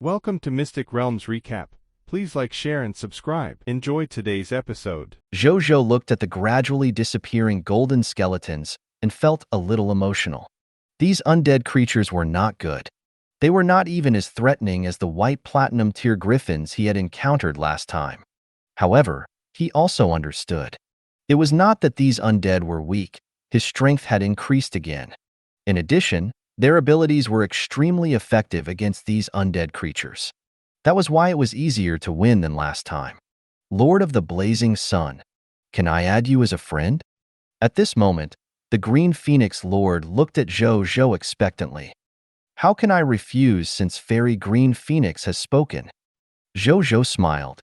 Welcome to Mystic Realms Recap. Please like, share, and subscribe. Enjoy today's episode. Zhou Zhou looked at the gradually disappearing golden skeletons and felt a little emotional. These undead creatures were not good. They were not even as threatening as the white platinum tier griffins he had encountered last time. However, he also understood. It was not that these undead were weak. His strength had increased again. In addition, their abilities were extremely effective against these undead creatures. That was why it was easier to win than last time. Lord of the Blazing Sun, can I add you as a friend? At this moment, the Green Phoenix Lord looked at Zhou Zhou expectantly. How can I refuse since Fairy Green Phoenix has spoken? Zhou Zhou smiled.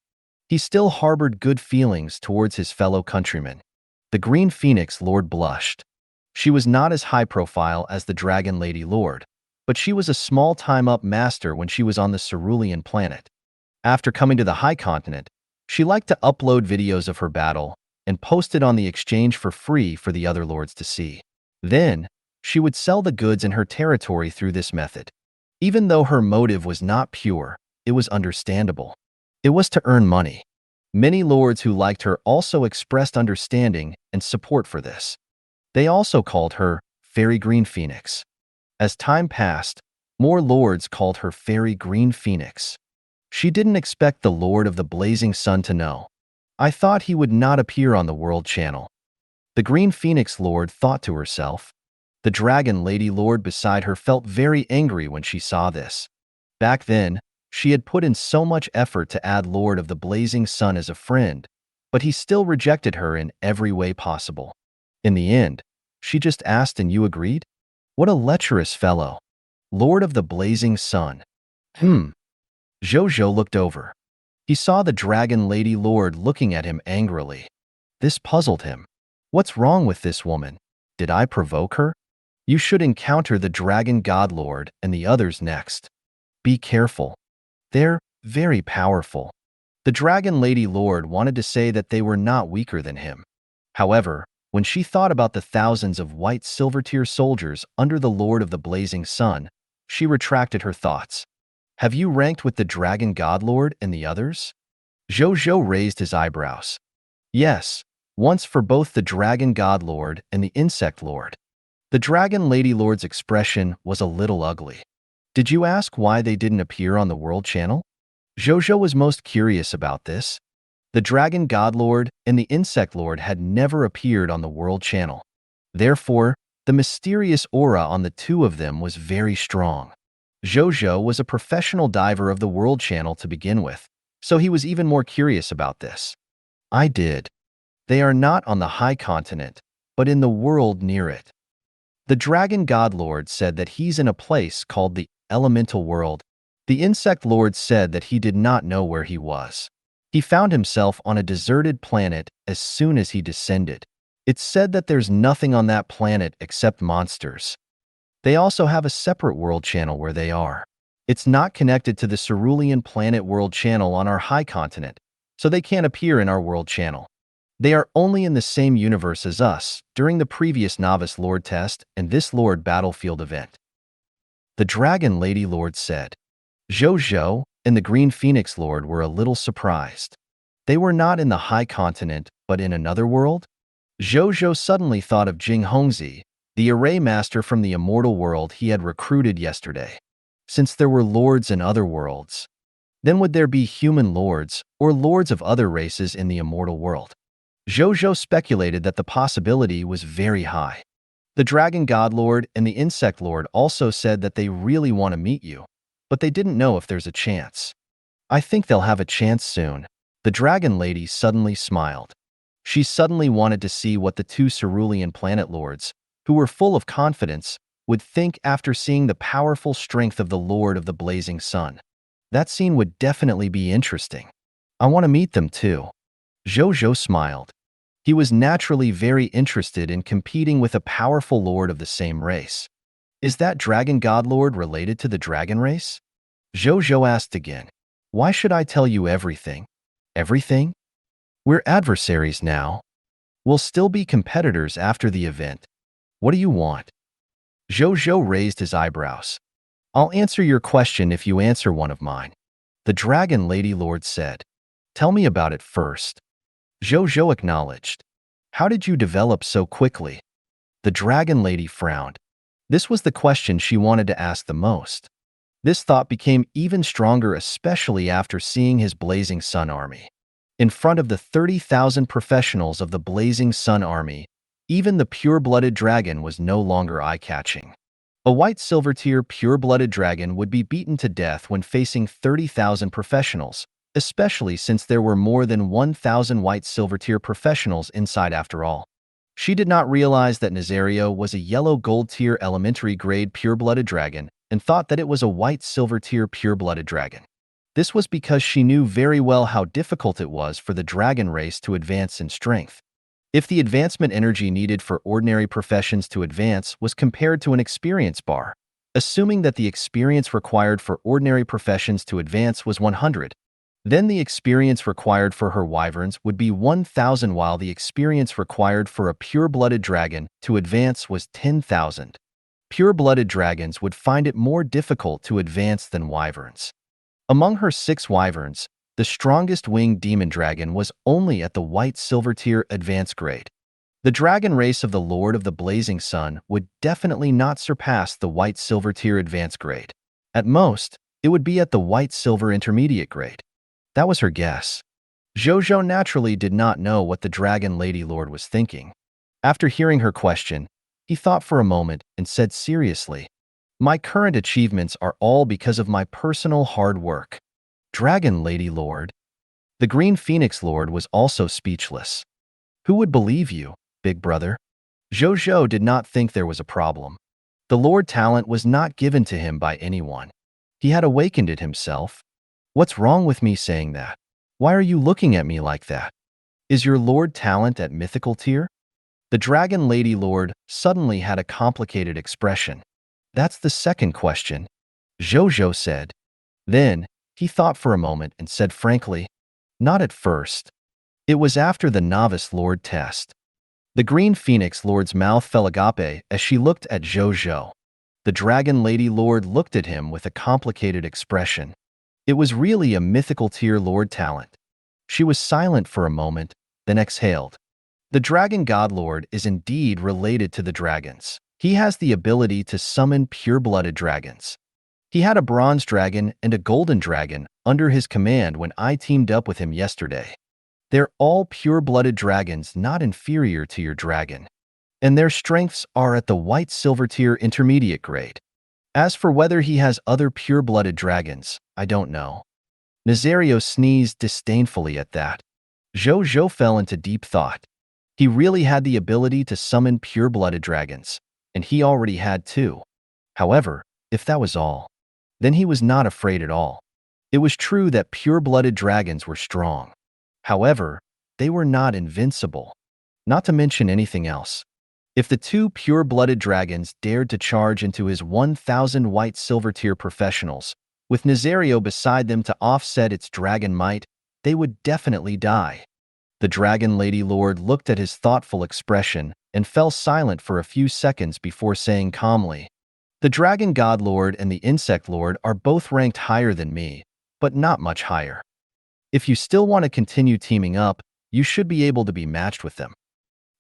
He still harbored good feelings towards his fellow countrymen. The Green Phoenix Lord blushed. She was not as high profile as the Dragon Lady Lord, but she was a small time-up master when she was on the Cerulean planet. After coming to the High Continent, she liked to upload videos of her battle and post it on the exchange for free for the other lords to see. Then, she would sell the goods in her territory through this method. Even though her motive was not pure, it was understandable. It was to earn money. Many lords who liked her also expressed understanding and support for this. They also called her Fairy Green Phoenix. As time passed, more lords called her Fairy Green Phoenix. She didn't expect the Lord of the Blazing Sun to know. I thought he would not appear on the World Channel. The Green Phoenix Lord thought to herself. The Dragon Lady Lord beside her felt very angry when she saw this. Back then, she had put in so much effort to add Lord of the Blazing Sun as a friend, but he still rejected her in every way possible. In the end, she just asked and you agreed? What a lecherous fellow. Lord of the Blazing Sun. Zhou Zhou looked over. He saw the Dragon Lady Lord looking at him angrily. This puzzled him. What's wrong with this woman? Did I provoke her? You should encounter the Dragon God Lord and the others next. Be careful. They're very powerful. The Dragon Lady Lord wanted to say that they were not weaker than him. However, when she thought about the thousands of white silver-tier soldiers under the Lord of the Blazing Sun, she retracted her thoughts. Have you ranked with the Dragon God Lord and the others? Zhou Zhou raised his eyebrows. Yes, once for both the Dragon God Lord and the Insect Lord. The Dragon Lady Lord's expression was a little ugly. Did you ask why they didn't appear on the World Channel? Zhou Zhou was most curious about this. The Dragon God Lord and the Insect Lord had never appeared on the World Channel. Therefore, the mysterious aura on the two of them was very strong. Zhou Zhou was a professional diver of the World Channel to begin with, so he was even more curious about this. I did. They are not on the High Continent, but in the world near it. The Dragon God Lord said that he's in a place called the Elemental World. The Insect Lord said that he did not know where he was. He found himself on a deserted planet as soon as he descended. It's said that there's nothing on that planet except monsters. They also have a separate world channel where they are. It's not connected to the Cerulean Planet World Channel on our High Continent, so they can't appear in our world channel. They are only in the same universe as us during the previous Novice Lord test and this Lord Battlefield event. The Dragon Lady Lord said. Zhou Zhou and the Green Phoenix Lord were a little surprised. They were not in the High Continent, but in another world? Zhou Zhou suddenly thought of Jing Hongzi, the array master from the immortal world he had recruited yesterday. Since there were lords in other worlds, then would there be human lords or lords of other races in the immortal world? Zhou Zhou speculated that the possibility was very high. The Dragon God Lord and the Insect Lord also said that they really want to meet you, but they didn't know if there's a chance. I think they'll have a chance soon. The Dragon Lady suddenly smiled. She suddenly wanted to see what the two Cerulean Planet Lords, who were full of confidence, would think after seeing the powerful strength of the Lord of the Blazing Sun. That scene would definitely be interesting. I want to meet them too. Zhou Zhou smiled. He was naturally very interested in competing with a powerful lord of the same race. Is that Dragon God Lord related to the dragon race? Zhou Zhou asked again. Why should I tell you everything? Everything? We're adversaries now. We'll still be competitors after the event. What do you want? Zhou Zhou raised his eyebrows. I'll answer your question if you answer one of mine. The Dragon Lady Lord said. Tell me about it first. Zhou Zhou acknowledged. How did you develop so quickly? The Dragon Lady frowned. This was the question she wanted to ask the most. This thought became even stronger, especially after seeing his Blazing Sun army. In front of the 30,000 professionals of the Blazing Sun army, even the pure-blooded dragon was no longer eye-catching. A white silver-tier pure-blooded dragon would be beaten to death when facing 30,000 professionals, especially since there were more than 1,000 white silver-tier professionals inside after all. She did not realize that Nazario was a yellow gold-tier elementary-grade pure-blooded dragon and thought that it was a white silver-tier pure-blooded dragon. This was because she knew very well how difficult it was for the dragon race to advance in strength. If the advancement energy needed for ordinary professions to advance was compared to an experience bar, assuming that the experience required for ordinary professions to advance was 100, then the experience required for her wyverns would be 1,000, while the experience required for a pure-blooded dragon to advance was 10,000. Pure-blooded dragons would find it more difficult to advance than wyverns. Among her 6 wyverns, the strongest winged demon dragon was only at the white silver-tier advanced grade. The dragon race of the Lord of the Blazing Sun would definitely not surpass the white silver-tier advanced grade. At most, it would be at the white silver intermediate grade. That was her guess. Zhou Zhou naturally did not know what the Dragon Lady Lord was thinking. After hearing her question, he thought for a moment and said seriously, "My current achievements are all because of my personal hard work." Dragon Lady Lord. The Green Phoenix Lord was also speechless. Who would believe you, big brother? Zhou Zhou did not think there was a problem. The Lord talent was not given to him by anyone. He had awakened it himself. What's wrong with me saying that? Why are you looking at me like that? Is your Lord talent at mythical tier? The Dragon Lady Lord suddenly had a complicated expression. That's the second question, Zhou Zhou said. Then, he thought for a moment and said frankly, not at first. It was after the Novice Lord test. The Green Phoenix Lord's mouth fell agape as she looked at Zhou Zhou. The Dragon Lady Lord looked at him with a complicated expression. It was really a mythical tier Lord talent. She was silent for a moment, then exhaled. The Dragon God Lord is indeed related to the dragons. He has the ability to summon pure-blooded dragons. He had a bronze dragon and a golden dragon under his command when I teamed up with him yesterday. They're all pure-blooded dragons not inferior to your dragon, and their strengths are at the white silver tier intermediate grade. As for whether he has other pure-blooded dragons, I don't know. Nazario sneezed disdainfully at that. Zhou Zhou fell into deep thought. He really had the ability to summon pure-blooded dragons, and he already had 2. However, if that was all, then he was not afraid at all. It was true that pure-blooded dragons were strong. However, they were not invincible. Not to mention anything else. If the 2 pure-blooded dragons dared to charge into his 1,000 white silver-tier professionals, with Nazario beside them to offset its dragon might, they would definitely die. The Dragon Lady Lord looked at his thoughtful expression and fell silent for a few seconds before saying calmly, "The Dragon God Lord and the Insect Lord are both ranked higher than me, but not much higher. If you still want to continue teaming up, you should be able to be matched with them.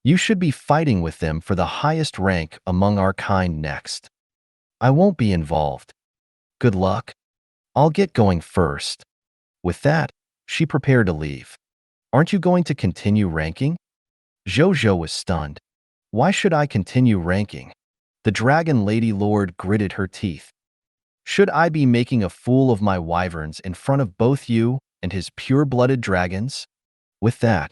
You should be fighting with them for the highest rank among our kind next. I won't be involved. Good luck. I'll get going first." With that, she prepared to leave. "Aren't you going to continue ranking?" Zhou Zhou was stunned. "Why should I continue ranking?" The Dragon Lady Lord gritted her teeth. "Should I be making a fool of my wyverns in front of both you and his pure-blooded dragons?" With that,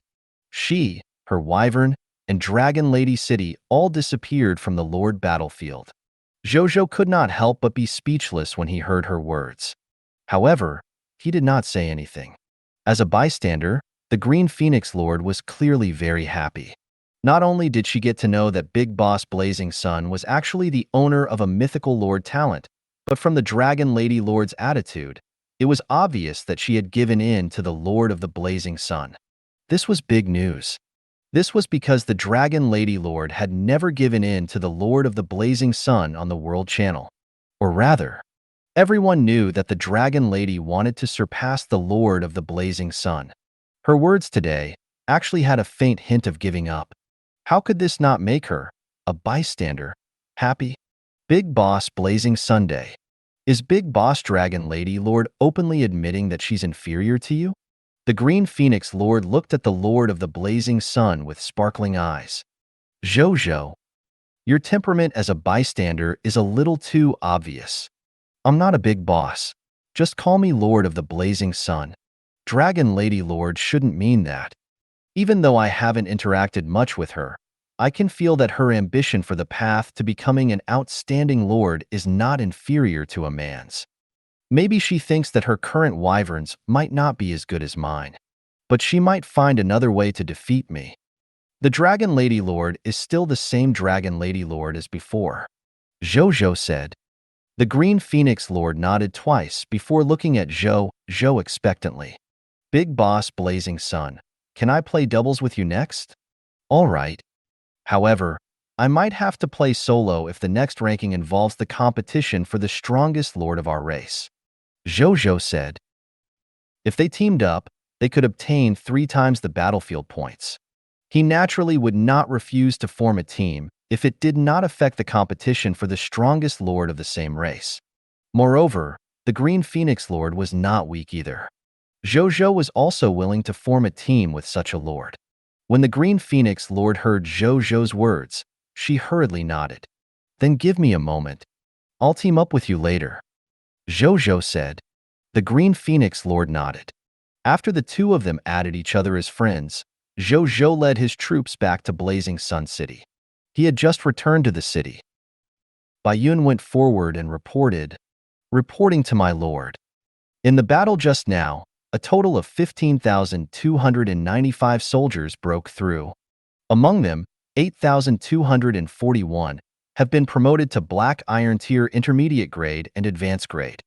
she, her wyvern, and Dragon Lady City all disappeared from the Lord battlefield. Zhou Zhou could not help but be speechless when he heard her words. However, he did not say anything. As a bystander, the Green Phoenix Lord was clearly very happy. Not only did she get to know that Big Boss Blazing Sun was actually the owner of a mythical Lord talent, but from the Dragon Lady Lord's attitude, it was obvious that she had given in to the Lord of the Blazing Sun. This was big news. This was because the Dragon Lady Lord had never given in to the Lord of the Blazing Sun on the World Channel. Or rather, Everyone knew that the Dragon Lady wanted to surpass the Lord of the Blazing Sun. Her words today actually had a faint hint of giving up. How could this not make her, a bystander, happy? Big Boss Blazing Sunday. Is Big Boss Dragon Lady Lord openly admitting that she's inferior to you? The Green Phoenix Lord looked at the Lord of the Blazing Sun with sparkling eyes. Zhou Zhou, your temperament as a bystander is a little too obvious. I'm not a big boss. Just call me Lord of the Blazing Sun. Dragon Lady Lord shouldn't mean that. Even though I haven't interacted much with her, I can feel that her ambition for the path to becoming an outstanding lord is not inferior to a man's. Maybe she thinks that her current wyverns might not be as good as mine, but she might find another way to defeat me. The Dragon Lady Lord is still the same Dragon Lady Lord as before, Zhou Zhou said. The Green Phoenix Lord nodded twice before looking at Zhou Zhou expectantly. Big Boss Blazing Sun, can I play doubles with you next? All right. However, I might have to play solo if the next ranking involves the competition for the strongest lord of our race, Zhou Zhou said. If they teamed up, they could obtain 3 times the battlefield points. He naturally would not refuse to form a team if it did not affect the competition for the strongest lord of the same race. Moreover, the Green Phoenix Lord was not weak either. Zhou Zhou was also willing to form a team with such a lord. When the Green Phoenix Lord heard Zhou Zhou's words, she hurriedly nodded. Then give me a moment. I'll team up with you later, Zhou Zhou said. The Green Phoenix Lord nodded. After the two of them added each other as friends, Zhou Zhou led his troops back to Blazing Sun City. He had just returned to the city. Bai Yun went forward and reporting to my lord. In the battle just now, a total of 15,295 soldiers broke through. Among them, 8,241 have been promoted to Black Iron Tier Intermediate Grade and Advanced Grade.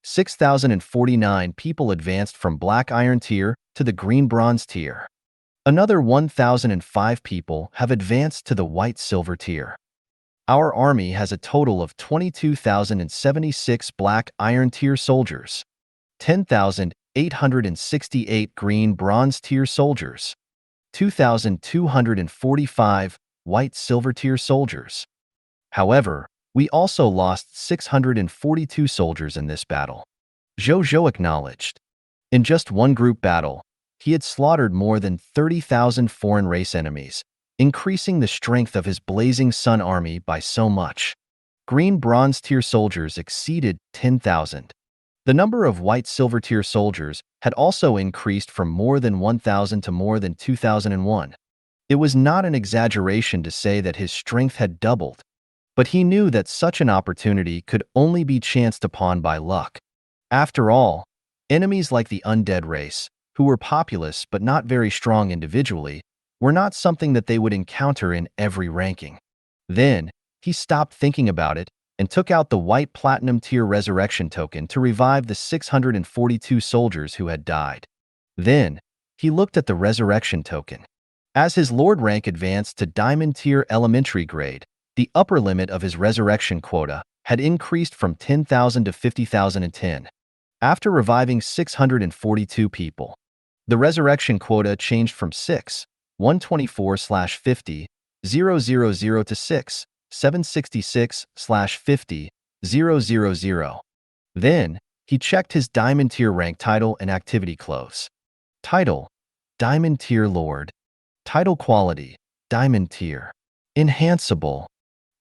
6,049 people advanced from Black Iron Tier to the Green Bronze Tier. Another 1,005 people have advanced to the White Silver Tier. Our army has a total of 22,076 Black Iron Tier soldiers, 10,868 Green Bronze Tier soldiers, 2,245 White Silver Tier soldiers. However, we also lost 642 soldiers in this battle, Zhou Zhou acknowledged. In just one group battle, he had slaughtered more than 30,000 foreign race enemies, increasing the strength of his Blazing Sun army by so much. Green Bronze Tier soldiers exceeded 10,000. The number of White Silver Tier soldiers had also increased from more than 1,000 to more than 2,001. It was not an exaggeration to say that his strength had doubled, but he knew that such an opportunity could only be chanced upon by luck. After all, enemies like the undead race, who were populous but not very strong individually, were not something that they would encounter in every ranking. Then, he stopped thinking about it and took out the White Platinum Tier Resurrection token to revive the 642 soldiers who had died. Then, he looked at the Resurrection token. As his Lord rank advanced to Diamond Tier Elementary Grade, the upper limit of his Resurrection quota had increased from 10,000 to 50,010. After reviving 642 people, the Resurrection quota changed from 124/50, 000 to 766/50, 000. Then, he checked his Diamond Tier rank title and activity clothes. Title: Diamond Tier Lord. Title quality: Diamond Tier. Enhanceable.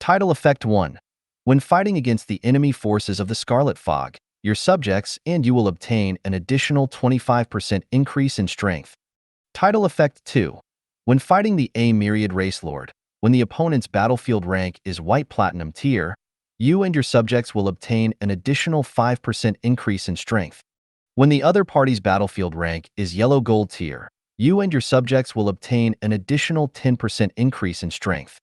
Title effect 1. When fighting against the enemy forces of the Scarlet Fog, your subjects and you will obtain an additional 25% increase in strength. Title effect 2. When fighting the A Myriad Race Lord, when the opponent's battlefield rank is White Platinum Tier, you and your subjects will obtain an additional 5% increase in strength. When the other party's battlefield rank is Yellow Gold Tier, you and your subjects will obtain an additional 10% increase in strength.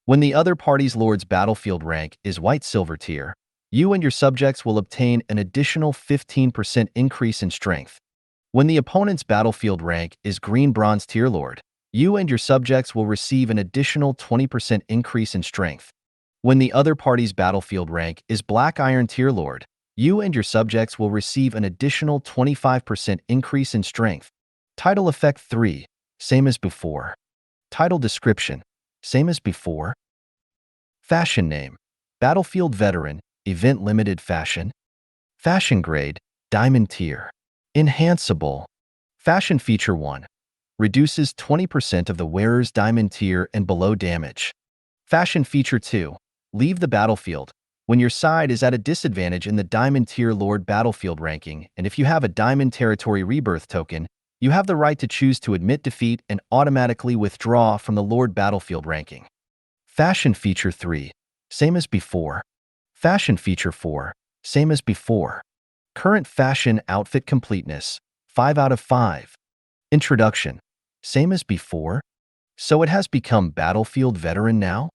When the other party's lord's battlefield rank is White Silver Tier, you and your subjects will obtain an additional 15% increase in strength. When the opponent's battlefield rank is Green Bronze Tier Lord, you and your subjects will receive an additional 20% increase in strength. When the other party's battlefield rank is Black Iron Tier Lord, You and your subjects will receive an additional 25% increase in strength. Title Effect 3, same as before. Title Description, same as before. Fashion Name, Battlefield Veteran, Event Limited Fashion. Fashion Grade, Diamond Tier. Enhanceable. Fashion Feature 1, reduces 20% of the wearer's diamond tier and below damage. Fashion Feature 2, leave the battlefield when your side is at a disadvantage in the Diamond Tier Lord Battlefield ranking, and if you have a Diamond Territory Rebirth token, you have the right to choose to admit defeat and automatically withdraw from the Lord Battlefield ranking. Fashion Feature 3, same as before. Fashion Feature 4, same as before. Current Fashion Outfit Completeness, 5 out of 5. Introduction, same as before. So it has become Battlefield Veteran now?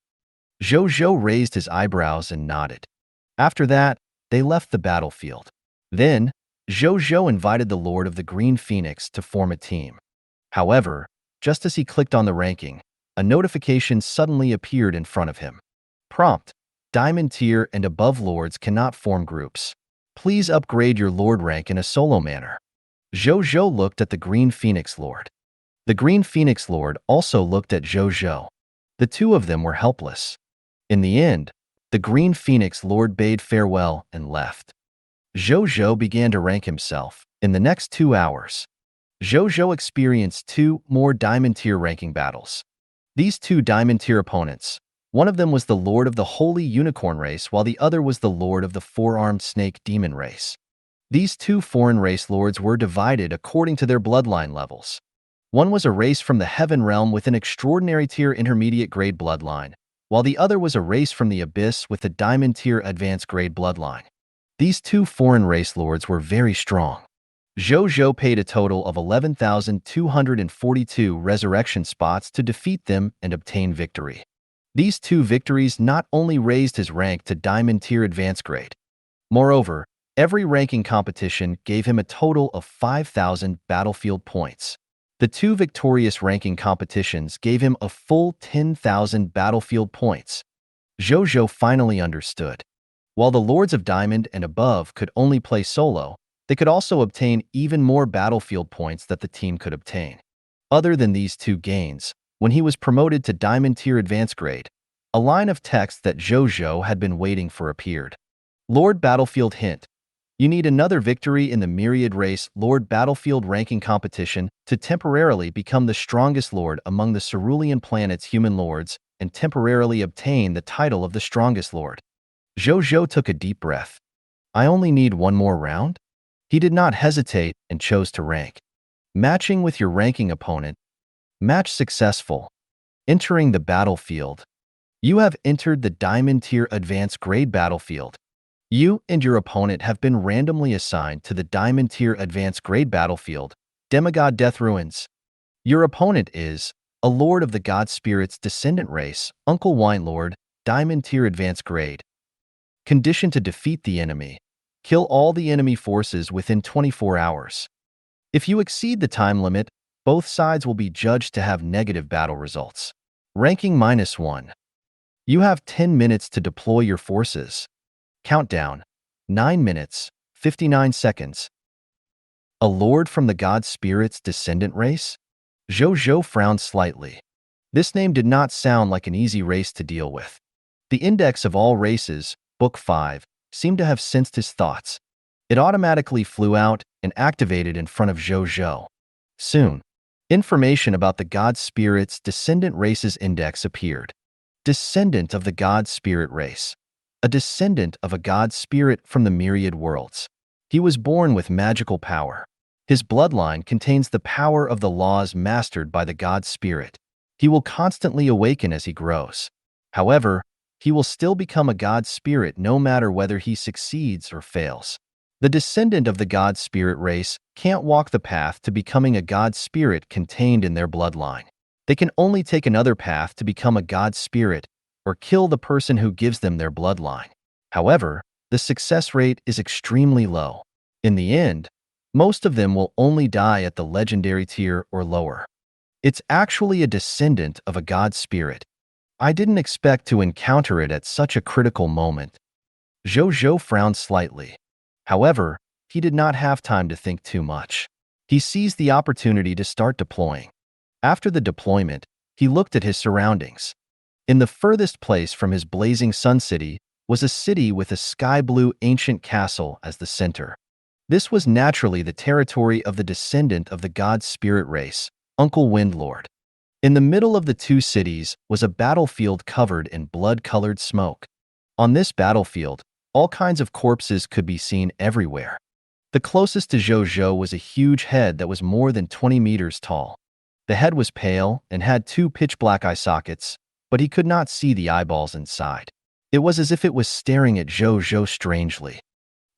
Zhou Zhou raised his eyebrows and nodded. After that, they left the battlefield. Then, Zhou Zhou invited the Lord of the Green Phoenix to form a team. However, just as he clicked on the ranking, a notification suddenly appeared in front of him. Prompt: Diamond Tier and above Lords cannot form groups. Please upgrade your Lord rank in a solo manner. Zhou Zhou looked at the Green Phoenix Lord. The Green Phoenix Lord also looked at Zhou Zhou. The two of them were helpless. In the end, the Green Phoenix Lord bade farewell and left. Zhou Zhou began to rank himself. In the next 2 hours, Zhou Zhou experienced 2 more Diamond Tier ranking battles. These 2 Diamond Tier opponents, one of them was the Lord of the Holy Unicorn race, while the other was the Lord of the Four-Armed Snake Demon race. These 2 foreign race lords were divided according to their bloodline levels. One was a race from the Heaven Realm with an extraordinary tier intermediate grade bloodline, while the other was a race from the Abyss with a Diamond Tier advanced grade bloodline. These 2 foreign race lords were very strong. Zhou Zhou paid a total of 11,242 resurrection spots to defeat them and obtain victory. These 2 victories not only raised his rank to Diamond Tier advanced grade. Moreover, every ranking competition gave him a total of 5,000 battlefield points. The 2 victorious ranking competitions gave him a full 10,000 battlefield points. Zhou Zhou finally understood. While the Lords of Diamond and above could only play solo, they could also obtain even more battlefield points that the team could obtain. Other than these 2 gains, when he was promoted to Diamond Tier advanced grade, a line of text that Zhou Zhou had been waiting for appeared. Lord Battlefield hint: you need another victory in the Myriad Race Lord Battlefield ranking competition to temporarily become the strongest Lord among the Cerulean planet's human lords and temporarily obtain the title of the strongest Lord. Zhou Zhou took a deep breath. I only need 1 more round? He did not hesitate and chose to rank. Matching with your ranking opponent. Match successful. Entering the battlefield. You have entered the Diamond Tier advanced grade battlefield. You and your opponent have been randomly assigned to the Diamond Tier advanced grade battlefield, Demigod Death Ruins. Your opponent is a Lord of the God Spirit's descendant race, Uncle Wine Lord, Diamond Tier advanced grade. Condition to defeat the enemy: kill all the enemy forces within 24 hours. If you exceed the time limit, both sides will be judged to have negative battle results. Ranking -1. You have 10 minutes to deploy your forces. Countdown: 9 minutes, 59 seconds. A Lord from the God Spirit's descendant race? Zhou Zhou frowned slightly. This name did not sound like an easy race to deal with. The Index of All Races, Book 5, seemed to have sensed his thoughts. It automatically flew out and activated in front of Zhou Zhou. Soon, information about the God Spirit's descendant races index appeared. Descendant of the God Spirit race. A descendant of a God Spirit from the myriad worlds. He was born with magical power. His bloodline contains the power of the laws mastered by the God Spirit. He will constantly awaken as he grows. However, he will still become a God Spirit no matter whether he succeeds or fails. The descendant of the God Spirit race can't walk the path to becoming a God Spirit contained in their bloodline. They can only take another path to become a God Spirit or kill the person who gives them their bloodline. However, the success rate is extremely low. In the end, most of them will only die at the legendary tier or lower. It's actually a descendant of a God Spirit. I didn't expect to encounter it at such a critical moment. Zhou Zhou frowned slightly. However, he did not have time to think too much. He seized the opportunity to start deploying. After the deployment, he looked at his surroundings. In the furthest place from his blazing sun city was a city with a sky-blue ancient castle as the center. This was naturally the territory of the descendant of the god spirit race, Uncle Windlord. In the middle of the two cities was a battlefield covered in blood-colored smoke. On this battlefield, all kinds of corpses could be seen everywhere. The closest to Zhou Zhou was a huge head that was more than 20 meters tall. The head was pale and had two pitch-black eye sockets, but he could not see the eyeballs inside. It was as if it was staring at Zhou Zhou strangely.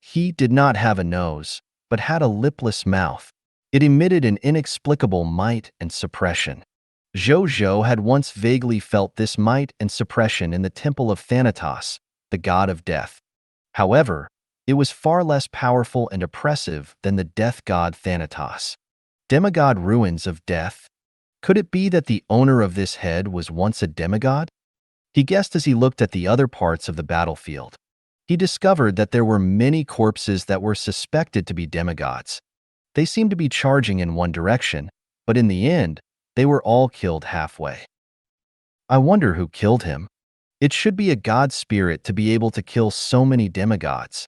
He did not have a nose, but had a lipless mouth. It emitted an inexplicable might and suppression. Zhou Zhou had once vaguely felt this might and suppression in the temple of Thanatos, the god of death. However, it was far less powerful and oppressive than the death god Thanatos. Demigod ruins of death? Could it be that the owner of this head was once a demigod? He guessed as he looked at the other parts of the battlefield. He discovered that there were many corpses that were suspected to be demigods. They seemed to be charging in one direction, but in the end, they were all killed halfway. I wonder who killed him. It should be a god spirit to be able to kill so many demigods.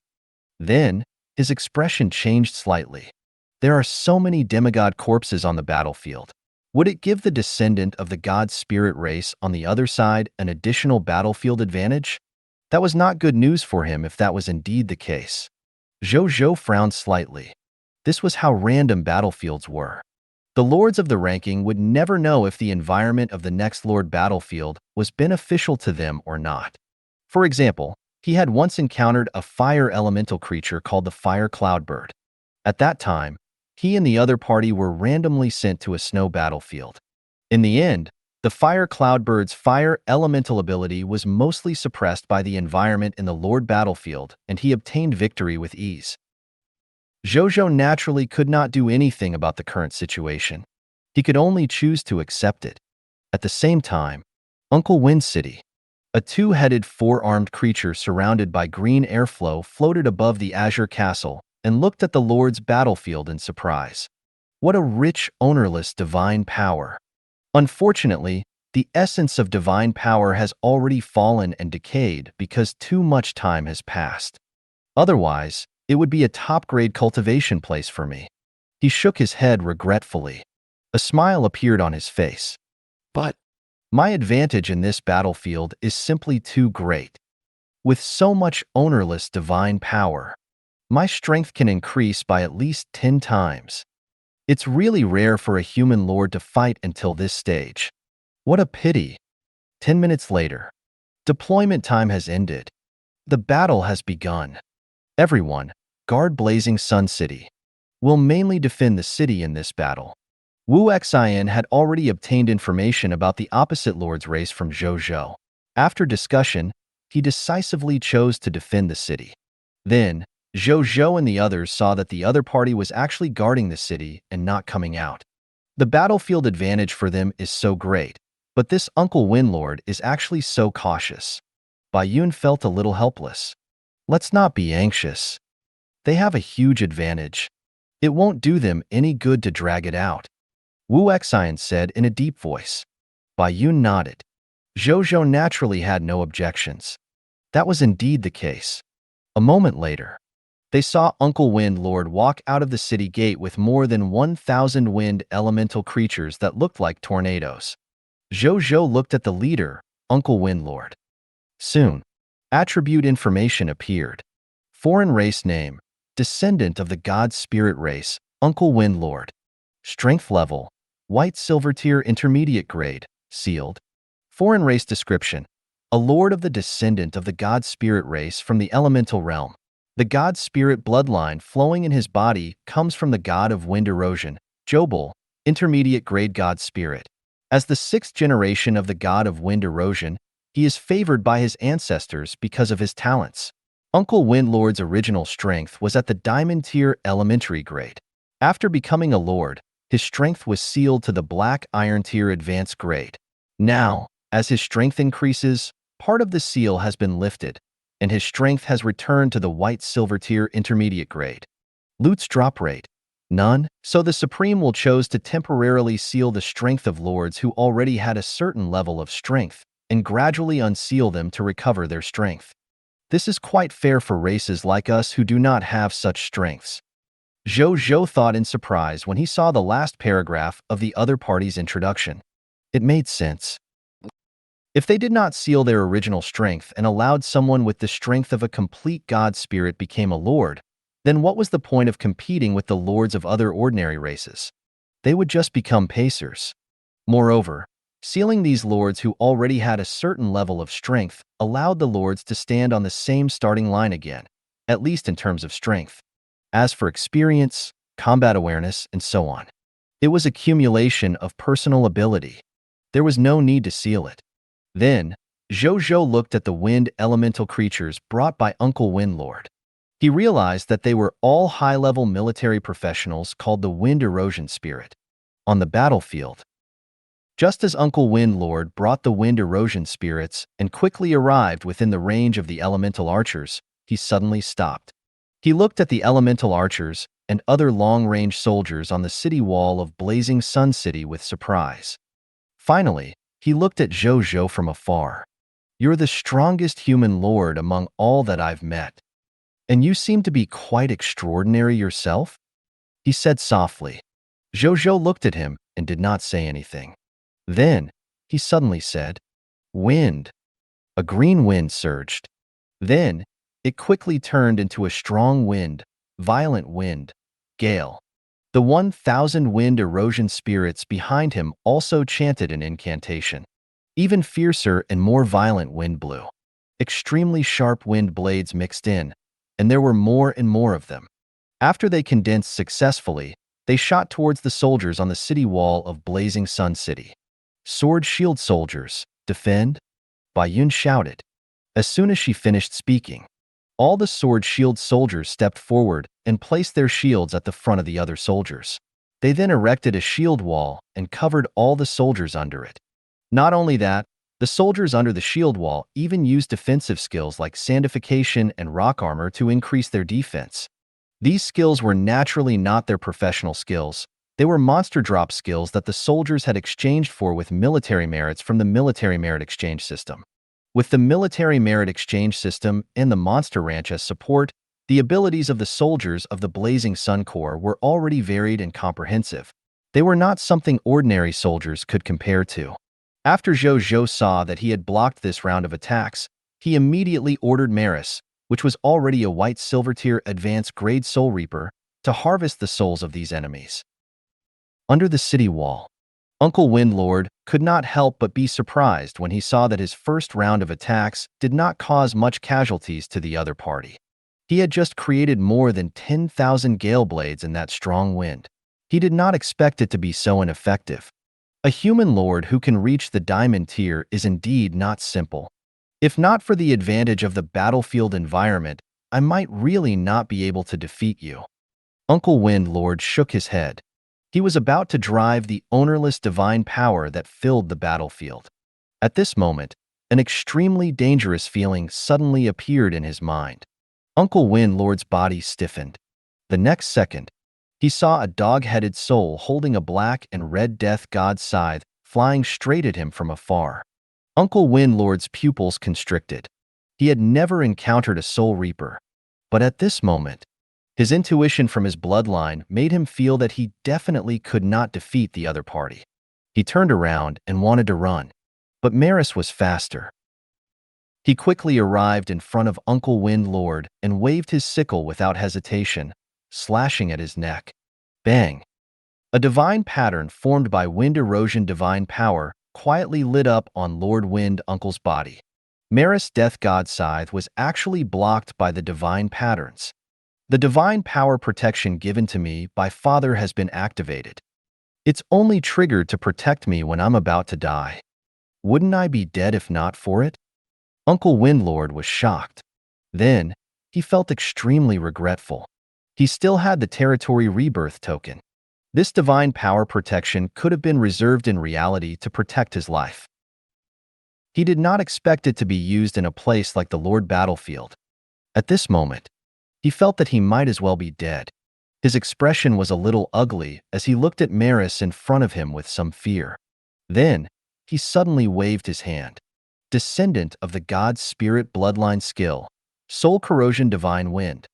Then, his expression changed slightly. There are so many demigod corpses on the battlefield. Would it give the descendant of the god spirit race on the other side an additional battlefield advantage? That was not good news for him if that was indeed the case. Zhou Zhou frowned slightly. This was how random battlefields were. The lords of the ranking would never know if the environment of the next lord battlefield was beneficial to them or not. For example, he had once encountered a fire elemental creature called the fire cloudbird. At that time, he and the other party were randomly sent to a snow battlefield. In the end, the fire cloudbird's fire elemental ability was mostly suppressed by the environment in the lord battlefield, and he obtained victory with ease. Zhou Zhou naturally could not do anything about the current situation. He could only choose to accept it. At the same time, Uncle Wind City, a two-headed, four-armed creature surrounded by green airflow, floated above the azure castle and looked at the Lord's battlefield in surprise. What a rich, ownerless divine power! Unfortunately, the essence of divine power has already fallen and decayed because too much time has passed. Otherwise, it would be a top-grade cultivation place for me. He shook his head regretfully. A smile appeared on his face. But my advantage in this battlefield is simply too great. With so much ownerless divine power, my strength can increase by at least 10 times. It's really rare for a human lord to fight until this stage. What a pity. 10 minutes later. Deployment time has ended. The battle has begun. Everyone, guard Blazing Sun City. Will mainly defend the city in this battle. Wu Xian had already obtained information about the opposite lord's race from Zhou Zhou. After discussion, he decisively chose to defend the city. Then, Zhou Zhou and the others saw that the other party was actually guarding the city and not coming out. The battlefield advantage for them is so great, but this Uncle Windlord is actually so cautious. Bai Yun felt a little helpless. Let's not be anxious. They have a huge advantage. It won't do them any good to drag it out. Wu Xian said in a deep voice. Bai Yun nodded. Zhou Zhou naturally had no objections. That was indeed the case. A moment later, they saw Uncle Windlord walk out of the city gate with more than 1,000 wind elemental creatures that looked like tornadoes. Zhou Zhou looked at the leader, Uncle Windlord. Soon, attribute information appeared. Foreign race name, descendant of the god spirit race, Uncle Windlord. Strength level, white silver tier intermediate grade, sealed. Foreign race description, a lord of the descendant of the god spirit race from the elemental realm. The god spirit bloodline flowing in his body comes from the god of wind erosion, Jobel, intermediate grade god spirit. As the sixth generation of the god of wind erosion, he is favored by his ancestors because of his talents. Uncle Windlord's original strength was at the diamond tier elementary grade. After becoming a lord, his strength was sealed to the black iron tier advanced grade. Now, as his strength increases, part of the seal has been lifted, and his strength has returned to the white silver tier intermediate grade. Loot's drop rate: none, so the Supreme will chose to temporarily seal the strength of lords who already had a certain level of strength and gradually unseal them to recover their strength. This is quite fair for races like us who do not have such strengths. Zhou Zhou thought in surprise when he saw the last paragraph of the other party's introduction. It made sense. If they did not seal their original strength and allowed someone with the strength of a complete god spirit became a lord, then what was the point of competing with the lords of other ordinary races? They would just become pacers. Moreover, sealing these lords who already had a certain level of strength allowed the lords to stand on the same starting line again, at least in terms of strength. As for experience, combat awareness, and so on, it was accumulation of personal ability. There was no need to seal it. Then, Zhou Zhou looked at the wind elemental creatures brought by Uncle Windlord. He realized that they were all high-level military professionals called the Wind Erosion Spirit. On the battlefield, just as Uncle Windlord brought the Wind Erosion Spirits and quickly arrived within the range of the elemental archers, he suddenly stopped. He looked at the elemental archers and other long-range soldiers on the city wall of Blazing Sun City with surprise. Finally, he looked at Zhou Zhou from afar. "You're the strongest human lord among all that I've met. And you seem to be quite extraordinary yourself?" he said softly. Zhou Zhou looked at him and did not say anything. Then, he suddenly said, "Wind." A green wind surged. Then, it quickly turned into a strong wind, violent wind, gale. The 1,000 wind erosion spirits behind him also chanted an incantation. Even fiercer and more violent wind blew. Extremely sharp wind blades mixed in, and there were more and more of them. After they condensed successfully, they shot towards the soldiers on the city wall of Blazing Sun City. "Sword shield soldiers, defend!" Bayun shouted. As soon as she finished speaking, all the sword shield soldiers stepped forward and placed their shields at the front of the other soldiers. They then erected a shield wall and covered all the soldiers under it. Not only that, the soldiers under the shield wall even used defensive skills like sandification and rock armor to increase their defense. These skills were naturally not their professional skills. They were monster drop skills that the soldiers had exchanged for with military merits from the military merit exchange system. With the military merit exchange system and the Monster Ranch as support, the abilities of the soldiers of the Blazing Sun Corps were already varied and comprehensive. They were not something ordinary soldiers could compare to. After Zhou Zhou saw that he had blocked this round of attacks, he immediately ordered Maris, which was already a white silver tier advanced grade Soul Reaper, to harvest the souls of these enemies. Under the city wall, Uncle Windlord could not help but be surprised when he saw that his first round of attacks did not cause much casualties to the other party. He had just created more than 10,000 gale blades in that strong wind. He did not expect it to be so ineffective. A human lord who can reach the diamond tier is indeed not simple. If not for the advantage of the battlefield environment, I might really not be able to defeat you. Uncle Windlord shook his head. He was about to drive the ownerless divine power that filled the battlefield. At this moment, an extremely dangerous feeling suddenly appeared in his mind. Uncle Windlord's body stiffened. The next second, he saw a dog-headed soul holding a black and red death god scythe flying straight at him from afar. Uncle Windlord's pupils constricted. He had never encountered a soul reaper. But at this moment, his intuition from his bloodline made him feel that he definitely could not defeat the other party. He turned around and wanted to run, but Maris was faster. He quickly arrived in front of Uncle Windlord and waved his sickle without hesitation, slashing at his neck. Bang! A divine pattern formed by wind erosion divine power quietly lit up on Lord Wind Uncle's body. Maris' death god scythe was actually blocked by the divine patterns. The divine power protection given to me by Father has been activated. It's only triggered to protect me when I'm about to die. Wouldn't I be dead if not for it? Uncle Windlord was shocked. Then, he felt extremely regretful. He still had the territory rebirth token. This divine power protection could have been reserved in reality to protect his life. He did not expect it to be used in a place like the Lord battlefield. At this moment, he felt that he might as well be dead. His expression was a little ugly as he looked at Maris in front of him with some fear. Then, he suddenly waved his hand. Descendant of the God Spirit bloodline skill, Soul Corrosion Divine Wind.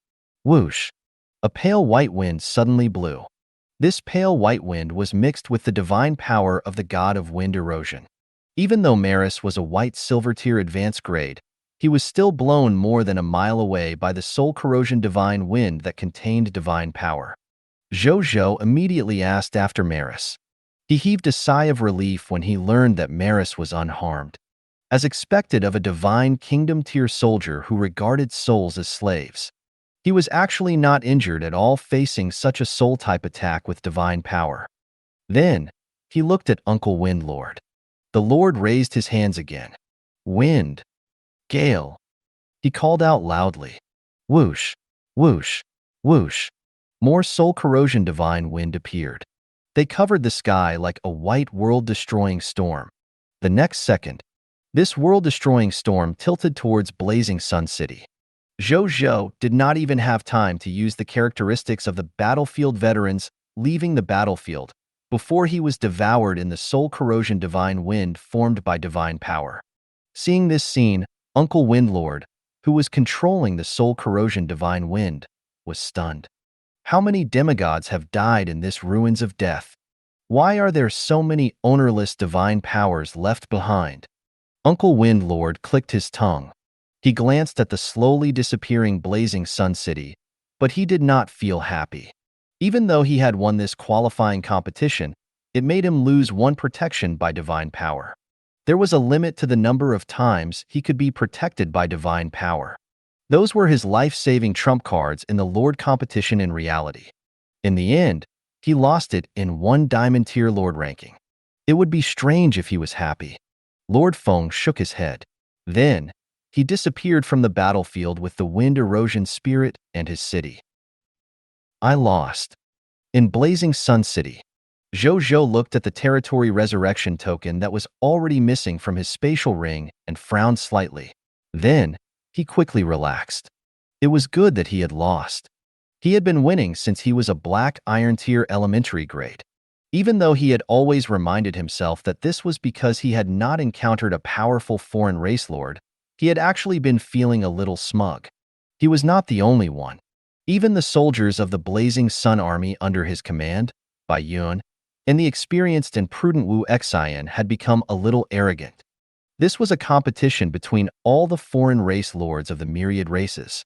Whoosh! A pale white wind suddenly blew. This pale white wind was mixed with the divine power of the god of wind erosion. Even though Maris was a white silver tier advanced grade, he was still blown more than a mile away by the soul corrosion divine wind that contained divine power. Zhou Zhou immediately asked after Maris. He heaved a sigh of relief when he learned that Maris was unharmed. As expected of a divine kingdom tier soldier who regarded souls as slaves, he was actually not injured at all facing such a soul-type attack with divine power. Then, he looked at Uncle Windlord. The Lord raised his hands again. Wind. Gale. He called out loudly. Whoosh, whoosh, whoosh. More soul corrosion divine wind appeared. They covered the sky like a white world-destroying storm. The next second, this world-destroying storm tilted towards blazing Sun City. Zhou Zhou did not even have time to use the characteristics of the battlefield veterans leaving the battlefield before he was devoured in the soul corrosion divine wind formed by divine power. Seeing this scene, Uncle Windlord, who was controlling the soul corrosion divine wind, was stunned. How many demigods have died in this ruins of death? Why are there so many ownerless divine powers left behind? Uncle Windlord clicked his tongue. He glanced at the slowly disappearing blazing Sun City, but he did not feel happy. Even though he had won this qualifying competition, it made him lose one protection by divine power. There was a limit to the number of times he could be protected by divine power. Those were his life-saving trump cards in the Lord competition in reality. In the end, he lost it in one Diamond Tier Lord ranking. It would be strange if he was happy. Lord Feng shook his head. Then, he disappeared from the battlefield with the wind erosion spirit and his city. I lost. In blazing Sun City, Zhou Zhou looked at the territory resurrection token that was already missing from his spatial ring and frowned slightly. Then, he quickly relaxed. It was good that he had lost. He had been winning since he was a black iron tier elementary grade. Even though he had always reminded himself that this was because he had not encountered a powerful foreign race lord, he had actually been feeling a little smug. He was not the only one. Even the soldiers of the Blazing Sun Army under his command, Bai Yun, and the experienced and prudent Wu Xian had become a little arrogant. This was a competition between all the foreign race lords of the myriad races.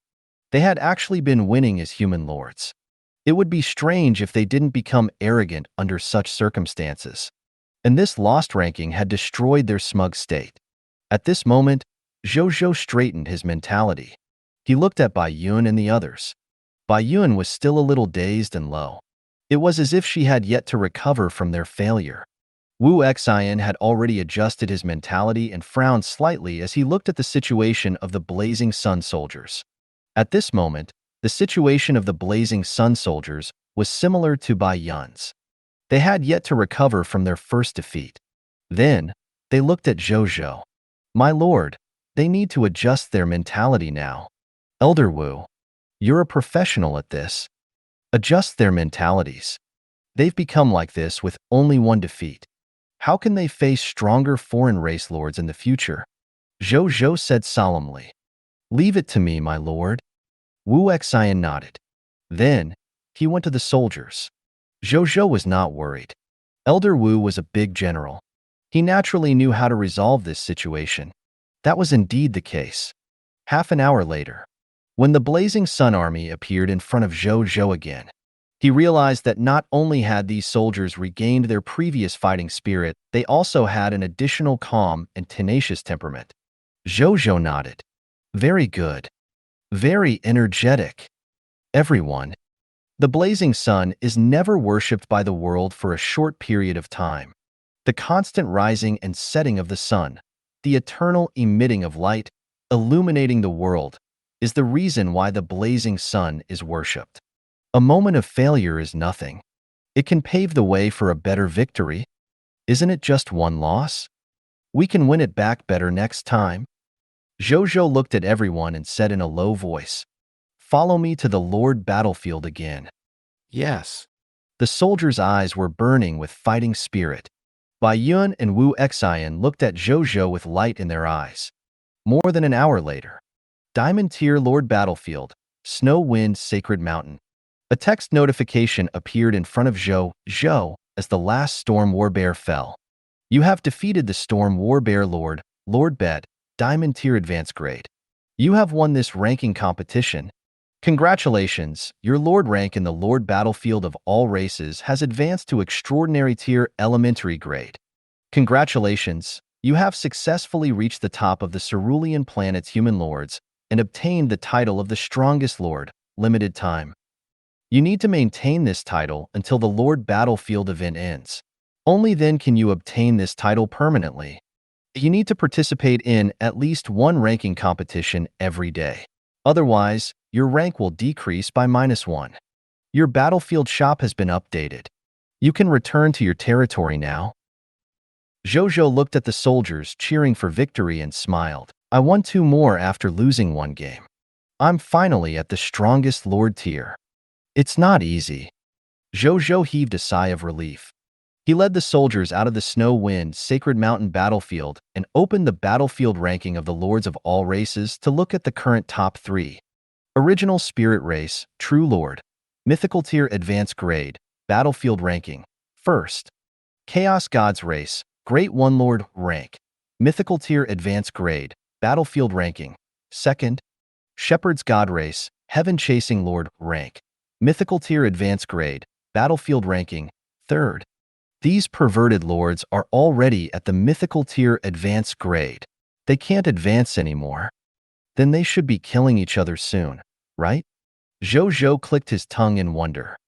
They had actually been winning as human lords. It would be strange if they didn't become arrogant under such circumstances. And this lost ranking had destroyed their smug state. At this moment, Zhou Zhou straightened his mentality. He looked at Bai Yun and the others. Bai Yun was still a little dazed and low. It was as if she had yet to recover from their failure. Wu Xian had already adjusted his mentality and frowned slightly as he looked at the situation of the Blazing Sun soldiers. At this moment, the situation of the Blazing Sun soldiers was similar to Bai Yun's. They had yet to recover from their first defeat. Then, they looked at Zhou Zhou. My lord, they need to adjust their mentality now. Elder Wu, you're a professional at this. Adjust their mentalities. They've become like this with only one defeat. How can they face stronger foreign race lords in the future? Zhou Zhou said solemnly. Leave it to me, my lord. Wu Xian nodded. Then, he went to the soldiers. Zhou Zhou was not worried. Elder Wu was a big general. He naturally knew how to resolve this situation. That was indeed the case. Half an hour later, when the Blazing Sun Army appeared in front of Zhou Zhou again, he realized that not only had these soldiers regained their previous fighting spirit, they also had an additional calm and tenacious temperament. Zhou Zhou nodded. Very good. Very energetic. Everyone. The blazing sun is never worshipped by the world for a short period of time. The constant rising and setting of the sun, the eternal emitting of light, illuminating the world, is the reason why the blazing sun is worshipped. A moment of failure is nothing. It can pave the way for a better victory. Isn't it just one loss? We can win it back better next time. Zhou Zhou looked at everyone and said in a low voice, "Follow me to the Lord battlefield again." Yes. The soldiers' eyes were burning with fighting spirit. Bai Yun and Wu Xian looked at Zhou Zhou with light in their eyes. More than an hour later, Diamond Tier Lord Battlefield, Snow Wind Sacred Mountain. A text notification appeared in front of Zhou Zhou as the last Storm Warbear fell. You have defeated the Storm Warbear Lord, Lord Bet, Diamond Tier Advanced Grade. You have won this ranking competition. Congratulations, your Lord rank in the Lord Battlefield of all races has advanced to Extraordinary Tier Elementary Grade. Congratulations, you have successfully reached the top of the Cerulean Planet's Human Lords and obtained the title of the Strongest Lord, limited time. You need to maintain this title until the Lord Battlefield event ends. Only then can you obtain this title permanently. You need to participate in at least one ranking competition every day. Otherwise, your rank will decrease by -1. Your battlefield shop has been updated. You can return to your territory now. Zhou Zhou looked at the soldiers cheering for victory and smiled. I won 2 more after losing 1 game. I'm finally at the strongest Lord tier. It's not easy. Zhou Zhou heaved a sigh of relief. He led the soldiers out of the Snow Wind Sacred Mountain battlefield and opened the battlefield ranking of the lords of all races to look at the current top 3. Original Spirit Race, True Lord. Mythical Tier Advanced Grade, Battlefield Ranking. First. Chaos Gods Race, Great One Lord Rank. Mythical Tier Advanced Grade, Battlefield Ranking. Second. Shepherd's God Race, Heaven Chasing Lord Rank. Mythical Tier Advanced Grade, Battlefield Ranking. Third. These perverted lords are already at the Mythical Tier Advanced Grade. They can't advance anymore. Then they should be killing each other soon, right? Zhou Zhou clicked his tongue in wonder.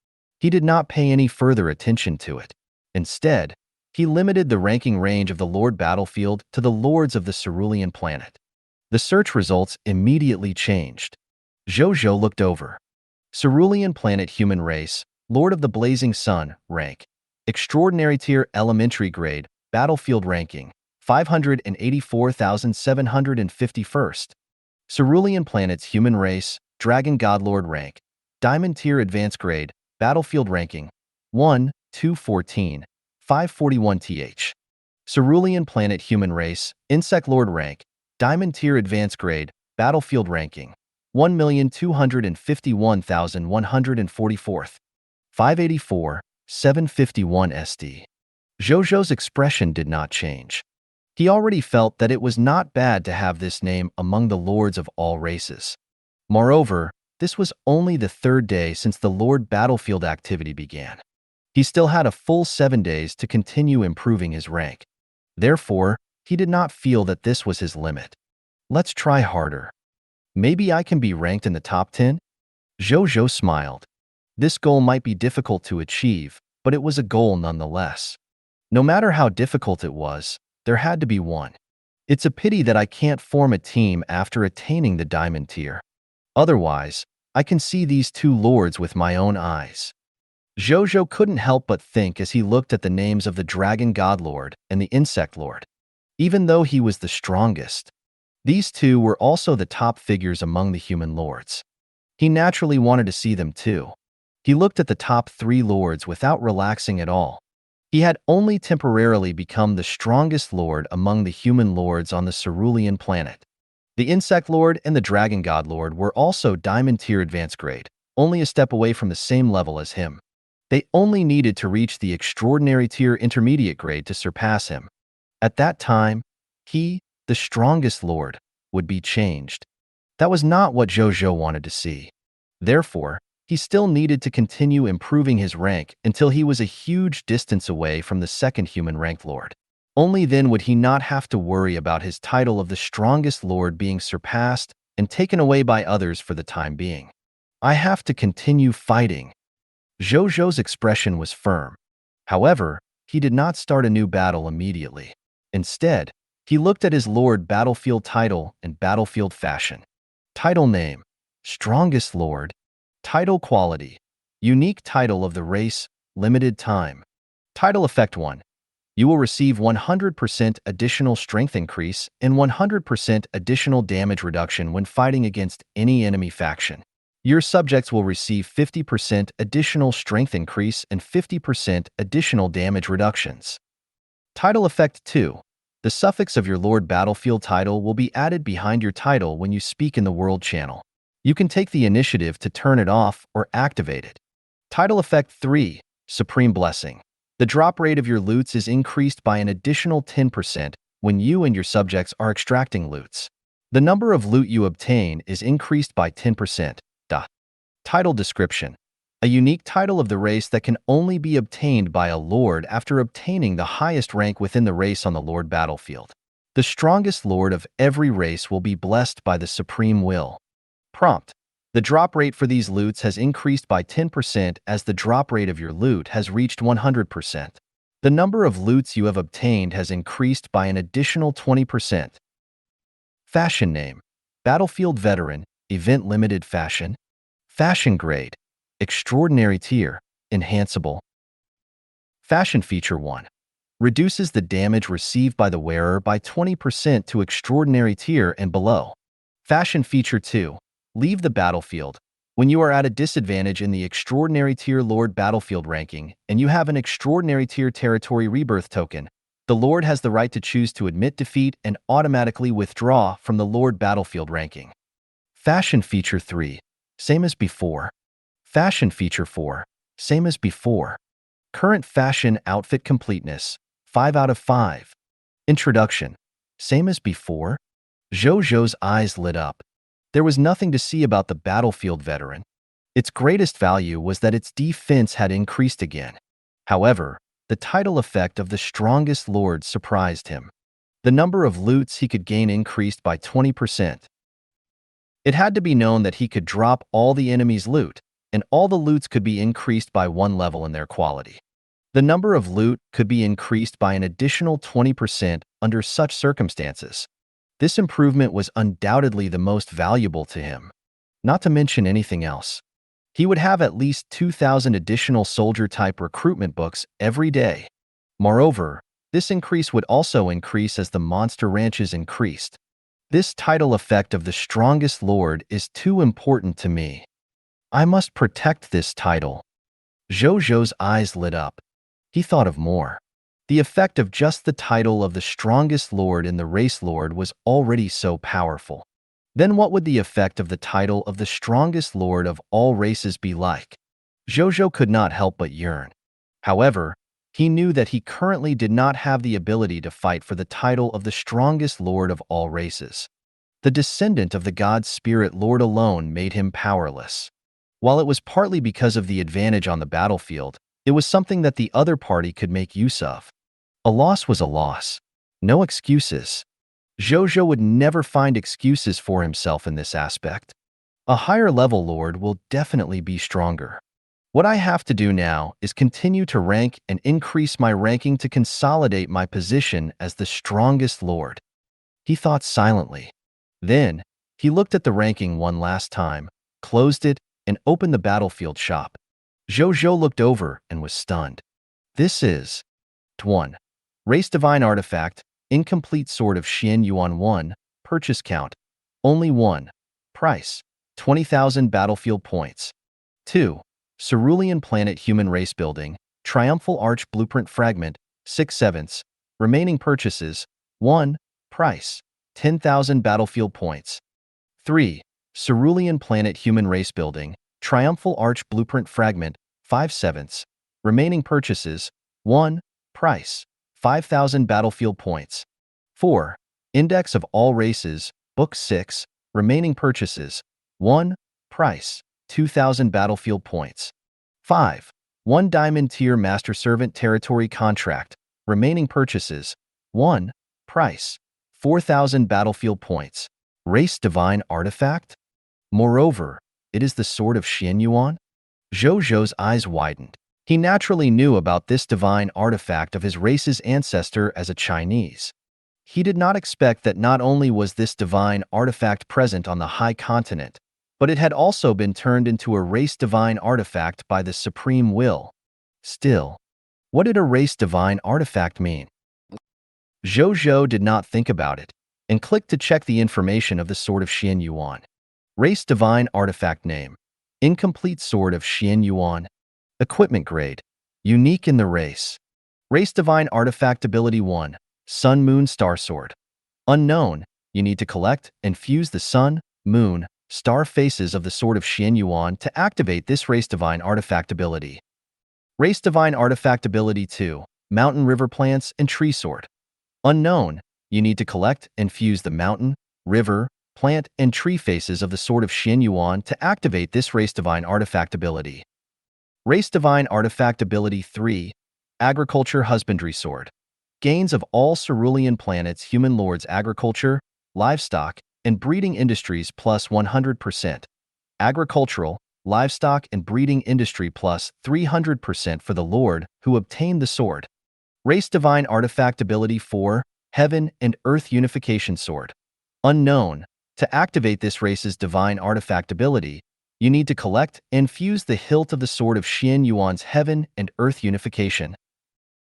He did not pay any further attention to it. Instead, he limited the ranking range of the Lord Battlefield to the lords of the Cerulean Planet. The search results immediately changed. Zhou Zhou looked over. Cerulean Planet Human Race, Lord of the Blazing Sun, Rank. Extraordinary Tier Elementary Grade, Battlefield Ranking, 584,751st. Cerulean Planet's Human Race, Dragon God Lord Rank. Diamond Tier Advanced Grade, Battlefield Ranking, 1, 214, 541th. Cerulean Planet Human Race, Insect Lord Rank. Diamond Tier Advanced Grade, Battlefield Ranking, 1,251,144th. 584, 751 SD. Zhou Zhou's expression did not change. He already felt that it was not bad to have this name among the lords of all races. Moreover, this was only the 3rd day since the Lord Battlefield activity began. He still had a full 7 days to continue improving his rank. Therefore, he did not feel that this was his limit. Let's try harder. Maybe I can be ranked in the top 10? Zhou Zhou smiled. This goal might be difficult to achieve, but it was a goal nonetheless. No matter how difficult it was, there had to be one. It's a pity that I can't form a team after attaining the Diamond Tier. Otherwise, I can see these 2 lords with my own eyes. Zhou Zhou couldn't help but think as he looked at the names of the Dragon God Lord and the Insect Lord. Even though he was the strongest, these 2 were also the top figures among the human lords. He naturally wanted to see them too. He looked at the top 3 lords without relaxing at all. He had only temporarily become the strongest lord among the human lords on the Cerulean Planet. The Insect Lord and the Dragon God Lord were also Diamond Tier Advanced Grade, only a step away from the same level as him. They only needed to reach the Extraordinary Tier Intermediate Grade to surpass him. At that time, he, the strongest lord, would be changed. That was not what Zhou Zhou wanted to see. Therefore, he still needed to continue improving his rank until he was a huge distance away from the 2nd human ranked lord. Only then would he not have to worry about his title of the strongest lord being surpassed and taken away by others for the time being. I have to continue fighting. Zhou Zhou's expression was firm. However, he did not start a new battle immediately. Instead, he looked at his Lord Battlefield title in battlefield fashion. Title name: Strongest Lord. Title quality: Unique title of the race, limited time. Title effect 1. You will receive 100% additional strength increase and 100% additional damage reduction when fighting against any enemy faction. Your subjects will receive 50% additional strength increase and 50% additional damage reductions. Title Effect 2. The suffix of your Lord Battlefield title will be added behind your title when you speak in the World channel. You can take the initiative to turn it off or activate it. Title Effect 3. Supreme Blessing. The drop rate of your loots is increased by an additional 10% when you and your subjects are extracting loots. The number of loot you obtain is increased by 10%. Title Description. A unique title of the race that can only be obtained by a lord after obtaining the highest rank within the race on the Lord Battlefield. The strongest lord of every race will be blessed by the supreme will. Prompt. The drop rate for these loots has increased by 10% as the drop rate of your loot has reached 100%. The number of loots you have obtained has increased by an additional 20%. Fashion Name. Battlefield Veteran, Event Limited Fashion. Fashion Grade. Extraordinary Tier, Enhanceable. Fashion Feature 1. Reduces the damage received by the wearer by 20% to Extraordinary Tier and below. Fashion Feature 2. Leave the battlefield. When you are at a disadvantage in the Extraordinary Tier Lord Battlefield ranking and you have an Extraordinary Tier Territory Rebirth token, the Lord has the right to choose to admit defeat and automatically withdraw from the Lord Battlefield ranking. Fashion Feature 3. Same as before. Fashion Feature 4. Same as before. Current Fashion Outfit Completeness, 5 out of 5. Introduction. Same as before. Zhou Zhou's eyes lit up. There was nothing to see about the Battlefield Veteran. Its greatest value was that its defense had increased again. However, the title effect of the strongest lord surprised him. The number of loots he could gain increased by 20%. It had to be known that he could drop all the enemy's loot, and all the loots could be increased by 1 level in their quality. The number of loot could be increased by an additional 20% under such circumstances. This improvement was undoubtedly the most valuable to him. Not to mention anything else. He would have at least 2,000 additional soldier-type recruitment books every day. Moreover, this increase would also increase as the monster ranches increased. This title effect of the strongest lord is too important to me. I must protect this title. Zhou Zhou's eyes lit up. He thought of more. The effect of just the title of the strongest lord in the race lord was already so powerful. Then what would the effect of the title of the strongest lord of all races be like? Zhou Zhou could not help but yearn. However, he knew that he currently did not have the ability to fight for the title of the strongest lord of all races. The descendant of the god spirit lord alone made him powerless. While it was partly because of the advantage on the battlefield, it was something that the other party could make use of. A loss was a loss. No excuses. Zhou Zhou would never find excuses for himself in this aspect. A higher level lord will definitely be stronger. What I have to do now is continue to rank and increase my ranking to consolidate my position as the strongest lord. He thought silently. Then, he looked at the ranking one last time, closed it, and opened the battlefield shop. Zhou Zhou looked over and was stunned. This is 1. Race Divine Artifact, Incomplete Sword of Xian Yuan 1, Purchase Count, only 1. Price, 20,000 Battlefield Points. 2. Cerulean Planet Human Race Building, Triumphal Arch Blueprint Fragment, 6/7. Remaining purchases, 1. Price, 10,000 Battlefield Points. 3. Cerulean Planet Human Race Building, Triumphal Arch Blueprint Fragment, 5/7. Remaining purchases, 1. Price, 5,000 Battlefield Points. 4. Index of All Races, Book 6. Remaining purchases, 1. Price, 2,000 Battlefield Points. 5. 1 Diamond Tier Master Servant Territory Contract. Remaining purchases, 1. Price, 4,000 Battlefield Points. Race Divine Artifact? Moreover, it is the Sword of Xian Yuan? Zhou Zhou's eyes widened. He naturally knew about this divine artifact of his race's ancestor as a Chinese. He did not expect that not only was this divine artifact present on the High Continent, but it had also been turned into a race divine artifact by the Supreme Will. Still, What did a race divine artifact mean? Zhou Zhou did not think about it and clicked to check the information of the Sword of Xian Yuan. Race divine artifact name. Incomplete Sword of Xian Yuan. Equipment grade. Unique in the race. Race divine artifact ability 1. Sun Moon Star Sword. Unknown. You need to collect and fuse the sun, moon, star faces of the Sword of Xian Yuan to activate this race divine artifact ability. Race divine artifact ability 2. Mountain river plants and tree sword. Unknown. You need to collect and fuse the mountain, river, plant, and tree faces of the Sword of Xian Yuan to activate this race divine artifact ability. Race divine artifact ability 3. Agriculture husbandry sword. Gains of all cerulean planets human lords agriculture, livestock, and breeding industries plus 100%. Agricultural, livestock, and breeding industry plus 300% for the lord who obtained the sword. Race divine artifact ability 4. Heaven and Earth unification sword. Unknown. To activate this race's divine artifact ability, you need to collect and fuse the hilt of the Sword of Xian Yuan's Heaven and Earth unification.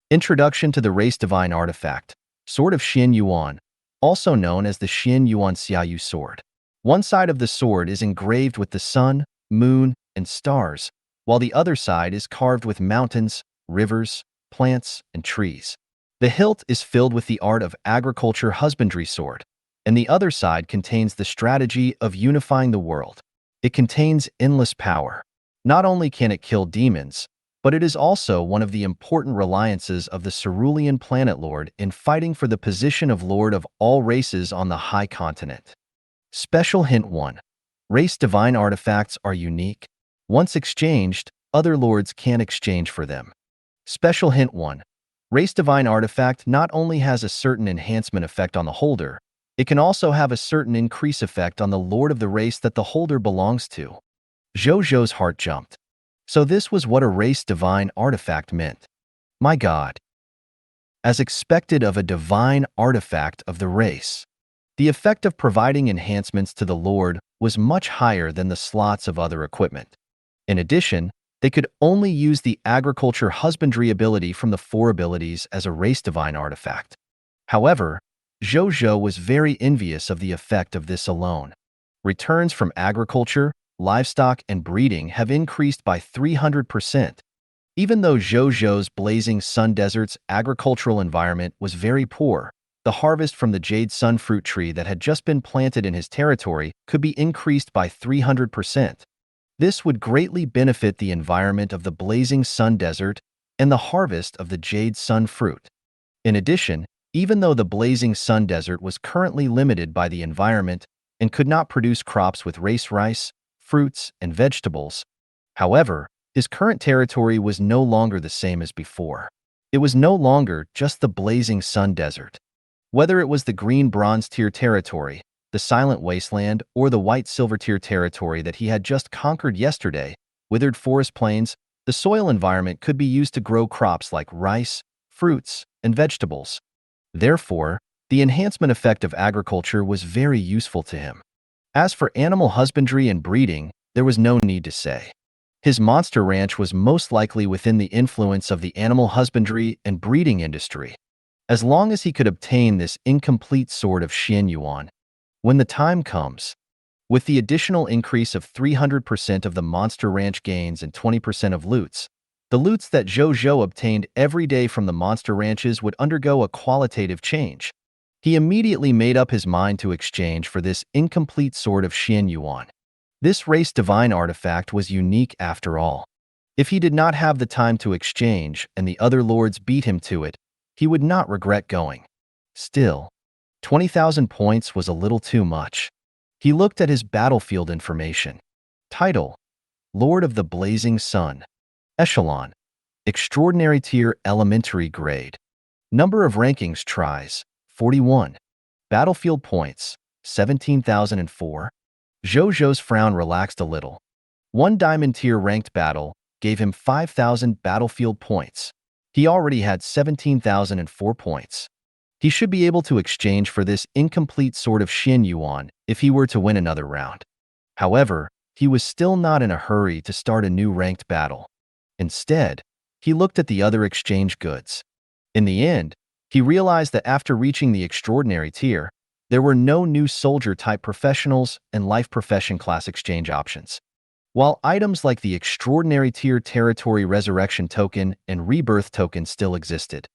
Introduction to the race divine artifact. Sword of Xian Yuan, also known as the Xian Yuan Xiaoyu sword. One side of the sword is engraved with the sun, moon, and stars, while the other side is carved with mountains, rivers, plants, and trees. The hilt is filled with the art of agriculture husbandry sword, and the other side contains the strategy of unifying the world. It contains endless power. Not only can it kill demons, but it is also one of the important reliances of the cerulean planet lord in fighting for the position of lord of all races on the high continent. Special hint 1. Race divine artifacts are unique. Once exchanged, other lords can exchange for them. Special hint 1. Race divine artifact not only has a certain enhancement effect on the holder, it can also have a certain increase effect on the lord of the race that the holder belongs to. Zhou Zhou's heart jumped. So this was what a race divine artifact meant. My God. As expected of a divine artifact of the race, the effect of providing enhancements to the lord was much higher than the slots of other equipment. In addition, they could only use the agriculture husbandry ability from the 4 abilities as a race divine artifact. However, Zhou Zhou was very envious of the effect of this alone. Returns from agriculture, livestock, and breeding have increased by 300%. Even though Zhou Zhou's blazing sun desert's agricultural environment was very poor, the harvest from the jade sun fruit tree that had just been planted in his territory could be increased by 300%. This would greatly benefit the environment of the blazing sun desert and the harvest of the jade sun fruit. In addition, even though the blazing sun desert was currently limited by the environment and could not produce crops with rice, fruits, and vegetables, however, his current territory was no longer the same as before. It was no longer just the blazing sun desert. Whether it was the green bronze tier territory, the silent wasteland, or the white silver tier territory that he had just conquered yesterday, withered forest plains, the soil environment could be used to grow crops like rice, fruits, and vegetables. Therefore, the enhancement effect of agriculture was very useful to him. As for animal husbandry and breeding, there was no need to say. His monster ranch was most likely within the influence of the animal husbandry and breeding industry. As long as he could obtain this incomplete Sword of Xian Yuan, when the time comes, with the additional increase of 300% of the monster ranch gains and 20% of loots, the loots that Zhou Zhou obtained every day from the monster ranches would undergo a qualitative change. He immediately made up his mind to exchange for this incomplete Sword of Xian Yuan. This race divine artifact was unique after all. If he did not have the time to exchange and the other lords beat him to it, he would not regret going. Still, 20,000 points was a little too much. He looked at his battlefield information. Title: Lord of the Blazing Sun. Echelon: Extraordinary Tier Elementary Grade. Number of rankings tries: 41. Battlefield points: 17,004. Zhou Zhou's frown relaxed a little. 1 diamond tier ranked battle gave him 5,000 battlefield points. He already had 17,004 points. He should be able to exchange for this incomplete Sword of Xian Yuan if he were to win another round. However, he was still not in a hurry to start a new ranked battle. Instead, he looked at the other exchange goods. In the end, he realized that after reaching the extraordinary tier, there were no new soldier-type professionals and life profession class exchange options. While items like the extraordinary tier territory resurrection token and rebirth token still existed,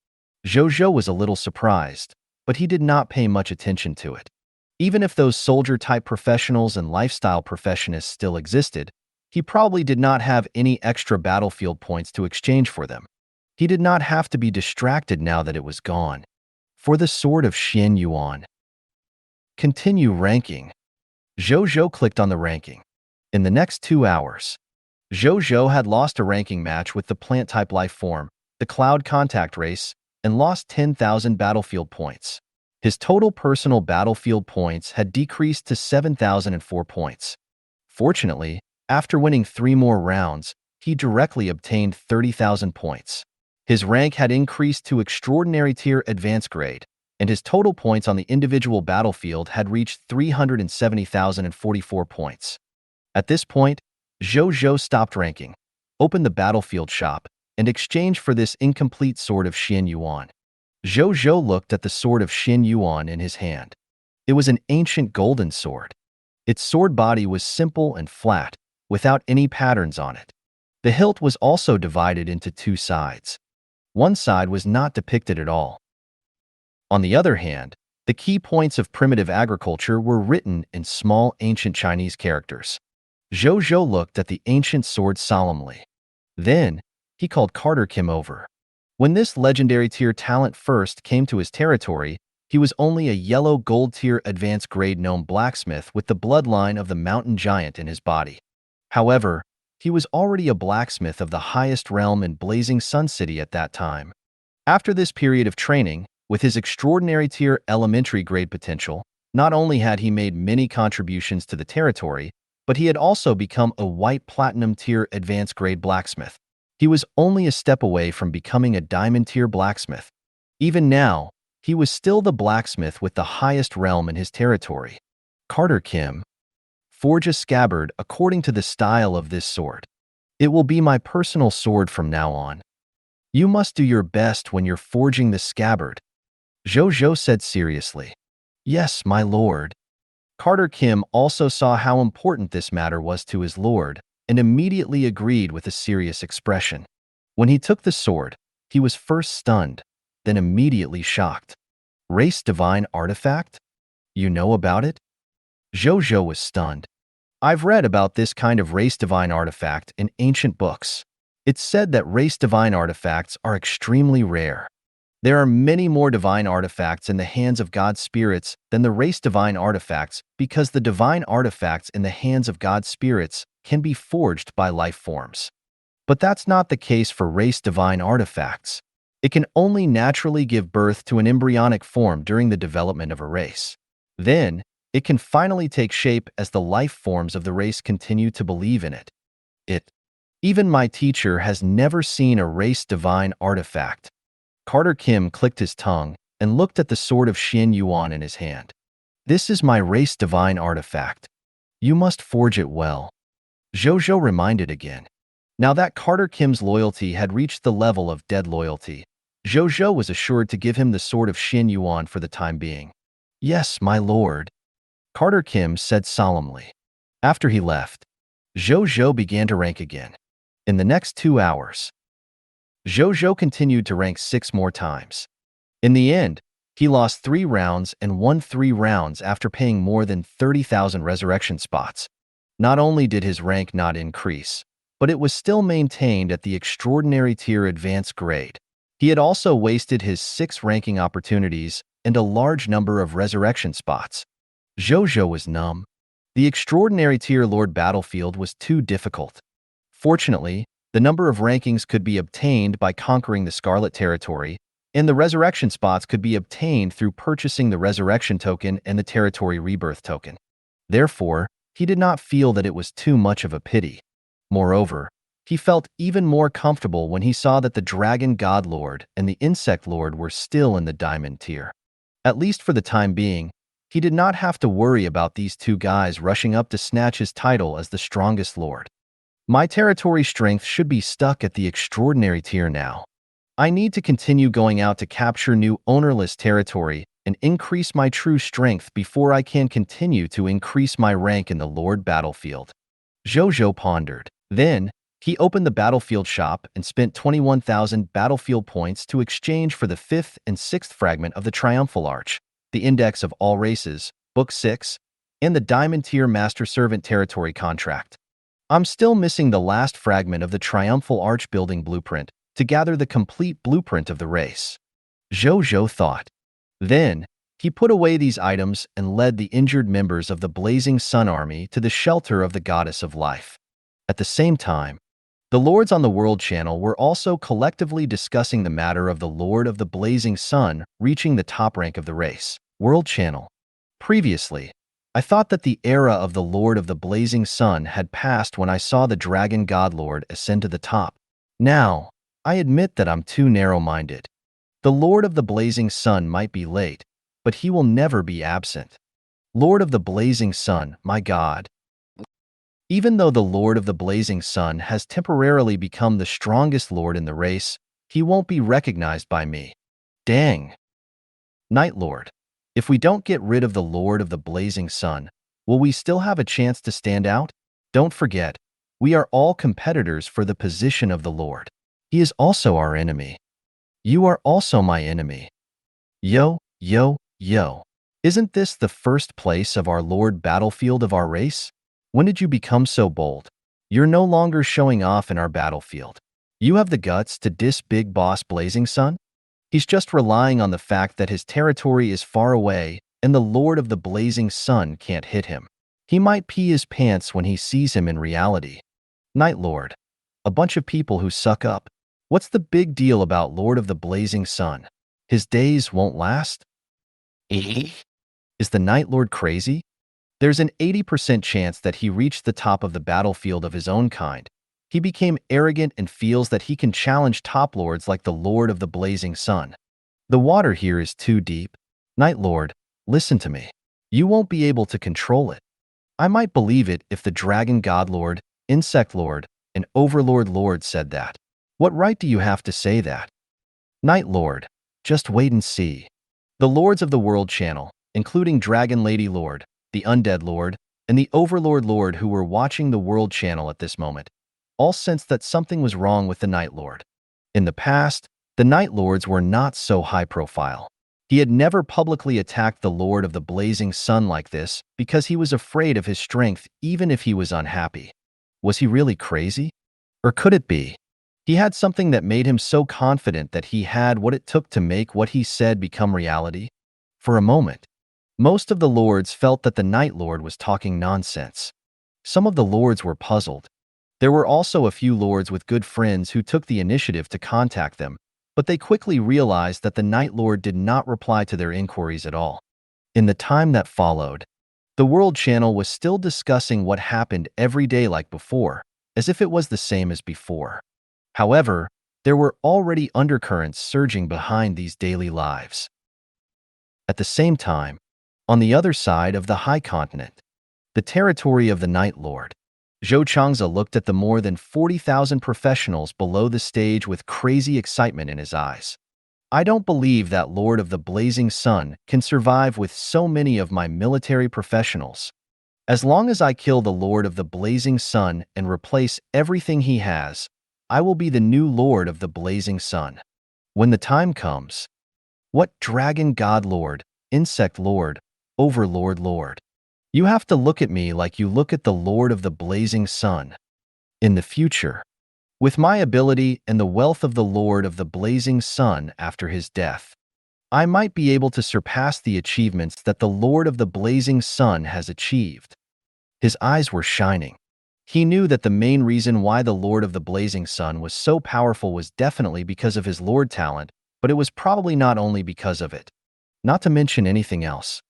Zhou Zhou was a little surprised, but he did not pay much attention to it. Even if those soldier-type professionals and lifestyle professionists still existed, he probably did not have any extra battlefield points to exchange for them. He did not have to be distracted now that it was gone. For the sword of Xian Yuan. Continue ranking. Zhou Zhou clicked on the ranking. In the next 2 hours, Zhou Zhou had lost a ranking match with the plant-type life form, the cloud contact race, and lost 10,000 battlefield points. His total personal battlefield points had decreased to 7,004 points. Fortunately, after winning 3 more rounds, he directly obtained 30,000 points. His rank had increased to extraordinary tier advanced grade, and his total points on the individual battlefield had reached 370,044 points. At this point, Zhou Zhou stopped ranking, opened the battlefield shop, and exchanged for this incomplete sword of Xian Yuan. Zhou Zhou looked at the sword of Xian Yuan in his hand. It was an ancient golden sword. Its sword body was simple and flat, without any patterns on it. The hilt was also divided into 2 sides. One side was not depicted at all. On the other hand, the key points of primitive agriculture were written in small ancient Chinese characters. Zhou Zhou looked at the ancient sword solemnly. Then, he called Carter Kim over. When this legendary tier talent first came to his territory, he was only a yellow gold tier advanced grade gnome blacksmith with the bloodline of the mountain giant in his body. However, he was already a blacksmith of the highest realm in Blazing Sun City at that time. After this period of training, with his extraordinary tier elementary grade potential, not only had he made many contributions to the territory, but he had also become a white platinum tier advanced grade blacksmith. He was only a step away from becoming a diamond tier blacksmith. Even now, he was still the blacksmith with the highest realm in his territory. Carter Kim. Forge a scabbard according to the style of this sword. It will be my personal sword from now on. You must do your best when you're forging the scabbard. Zhou Zhou said seriously. Yes, my lord. Carter Kim also saw how important this matter was to his lord, and immediately agreed with a serious expression. When he took the sword, he was first stunned, then immediately shocked. Race divine artifact? You know about it? Zhou Zhou was stunned. I've read about this kind of race divine artifact in ancient books. It's said that race divine artifacts are extremely rare. There are many more divine artifacts in the hands of God's spirits than the race divine artifacts because the divine artifacts in the hands of God's spirits can be forged by life forms. But that's not the case for race divine artifacts. It can only naturally give birth to an embryonic form during the development of a race. Then, it can finally take shape as the life forms of the race continue to believe in it. Even my teacher has never seen a race divine artifact. Carter Kim clicked his tongue and looked at the sword of Xian Yuan in his hand. This is my race divine artifact. You must forge it well. Zhou Zhou reminded again. Now that Carter Kim's loyalty had reached the level of dead loyalty, Zhou Zhou was assured to give him the sword of Xian Yuan for the time being. Yes, my lord. Carter Kim said solemnly. After he left, Zhou Zhou began to rank again. In the next 2 hours, Zhou Zhou continued to rank 6 more times. In the end, he lost 3 rounds and won 3 rounds after paying more than 30,000 resurrection spots. Not only did his rank not increase, but it was still maintained at the extraordinary tier advanced grade. He had also wasted his 6 ranking opportunities and a large number of resurrection spots. Zhou Zhou was numb. The extraordinary tier Lord battlefield was too difficult. Fortunately, the number of rankings could be obtained by conquering the Scarlet Territory, and the resurrection spots could be obtained through purchasing the resurrection token and the territory rebirth token. Therefore, he did not feel that it was too much of a pity. Moreover, he felt even more comfortable when he saw that the Dragon God Lord and the Insect Lord were still in the Diamond tier. At least for the time being, he did not have to worry about these 2 guys rushing up to snatch his title as the strongest lord. My territory strength should be stuck at the extraordinary tier now. I need to continue going out to capture new ownerless territory and increase my true strength before I can continue to increase my rank in the Lord battlefield. Zhou Zhou pondered. Then, he opened the battlefield shop and spent 21,000 battlefield points to exchange for the 5th and 6th fragment of the Triumphal Arch, the Index of All Races, Book 6, and the Diamond Tier Master Servant Territory contract. I'm still missing the last fragment of the Triumphal Arch building blueprint to gather the complete blueprint of the race. Zhou Zhou thought. Then, he put away these items and led the injured members of the Blazing Sun Army to the shelter of the Goddess of Life. At the same time, the lords on the World Channel were also collectively discussing the matter of the Lord of the Blazing Sun reaching the top rank of the race. World Channel. Previously, I thought that the era of the Lord of the Blazing Sun had passed when I saw the Dragon God Lord ascend to the top. Now, I admit that I'm too narrow-minded. The Lord of the Blazing Sun might be late, but he will never be absent. Lord of the Blazing Sun, my God. Even though the Lord of the Blazing Sun has temporarily become the strongest lord in the race, he won't be recognized by me. Dang. Night Lord, if we don't get rid of the Lord of the Blazing Sun, will we still have a chance to stand out? Don't forget, we are all competitors for the position of the Lord. He is also our enemy. You are also my enemy. Yo, yo, yo. Isn't this the first place of our Lord battlefield of our race? When did you become so bold? You're no longer showing off in our battlefield. You have the guts to diss Big Boss Blazing Sun? He's just relying on the fact that his territory is far away and the Lord of the Blazing Sun can't hit him. He might pee his pants when he sees him in reality. Night Lord. A bunch of people who suck up. What's the big deal about Lord of the Blazing Sun? His days won't last? Is the Night Lord crazy? There's an 80% chance that he reached the top of the battlefield of his own kind. He became arrogant and feels that he can challenge top lords like the Lord of the Blazing Sun. The water here is too deep. Night Lord, listen to me. You won't be able to control it. I might believe it if the Dragon God Lord, Insect Lord, and Overlord Lord said that. What right do you have to say that? Night Lord, just wait and see. The lords of the World Channel, including Dragon Lady Lord, the Undead Lord, and the Overlord Lord who were watching the World Channel at this moment, all sensed that something was wrong with the Night Lord. In the past, the Night Lords were not so high profile. He had never publicly attacked the Lord of the Blazing Sun like this because he was afraid of his strength even if he was unhappy. Was he really crazy? Or could it be? He had something that made him so confident that he had what it took to make what he said become reality? For a moment, most of the lords felt that the Night Lord was talking nonsense. Some of the lords were puzzled. There were also a few lords with good friends who took the initiative to contact them, but they quickly realized that the Night Lord did not reply to their inquiries at all. In the time that followed, the World Channel was still discussing what happened every day like before, as if it was the same as before. However, there were already undercurrents surging behind these daily lives. At the same time, on the other side of the High Continent, the territory of the Night Lord, Zhou Changza looked at the more than 40,000 professionals below the stage with crazy excitement in his eyes. I don't believe that Lord of the Blazing Sun can survive with so many of my military professionals. As long as I kill the Lord of the Blazing Sun and replace everything he has, I will be the new Lord of the Blazing Sun. When the time comes, what Dragon God Lord, Insect Lord, Overlord Lord? You have to look at me like you look at the Lord of the Blazing Sun. In the future, with my ability and the wealth of the Lord of the Blazing Sun after his death, I might be able to surpass the achievements that the Lord of the Blazing Sun has achieved. His eyes were shining. He knew that the main reason why the Lord of the Blazing Sun was so powerful was definitely because of his Lord talent, but it was probably not only because of it. Not to mention anything else.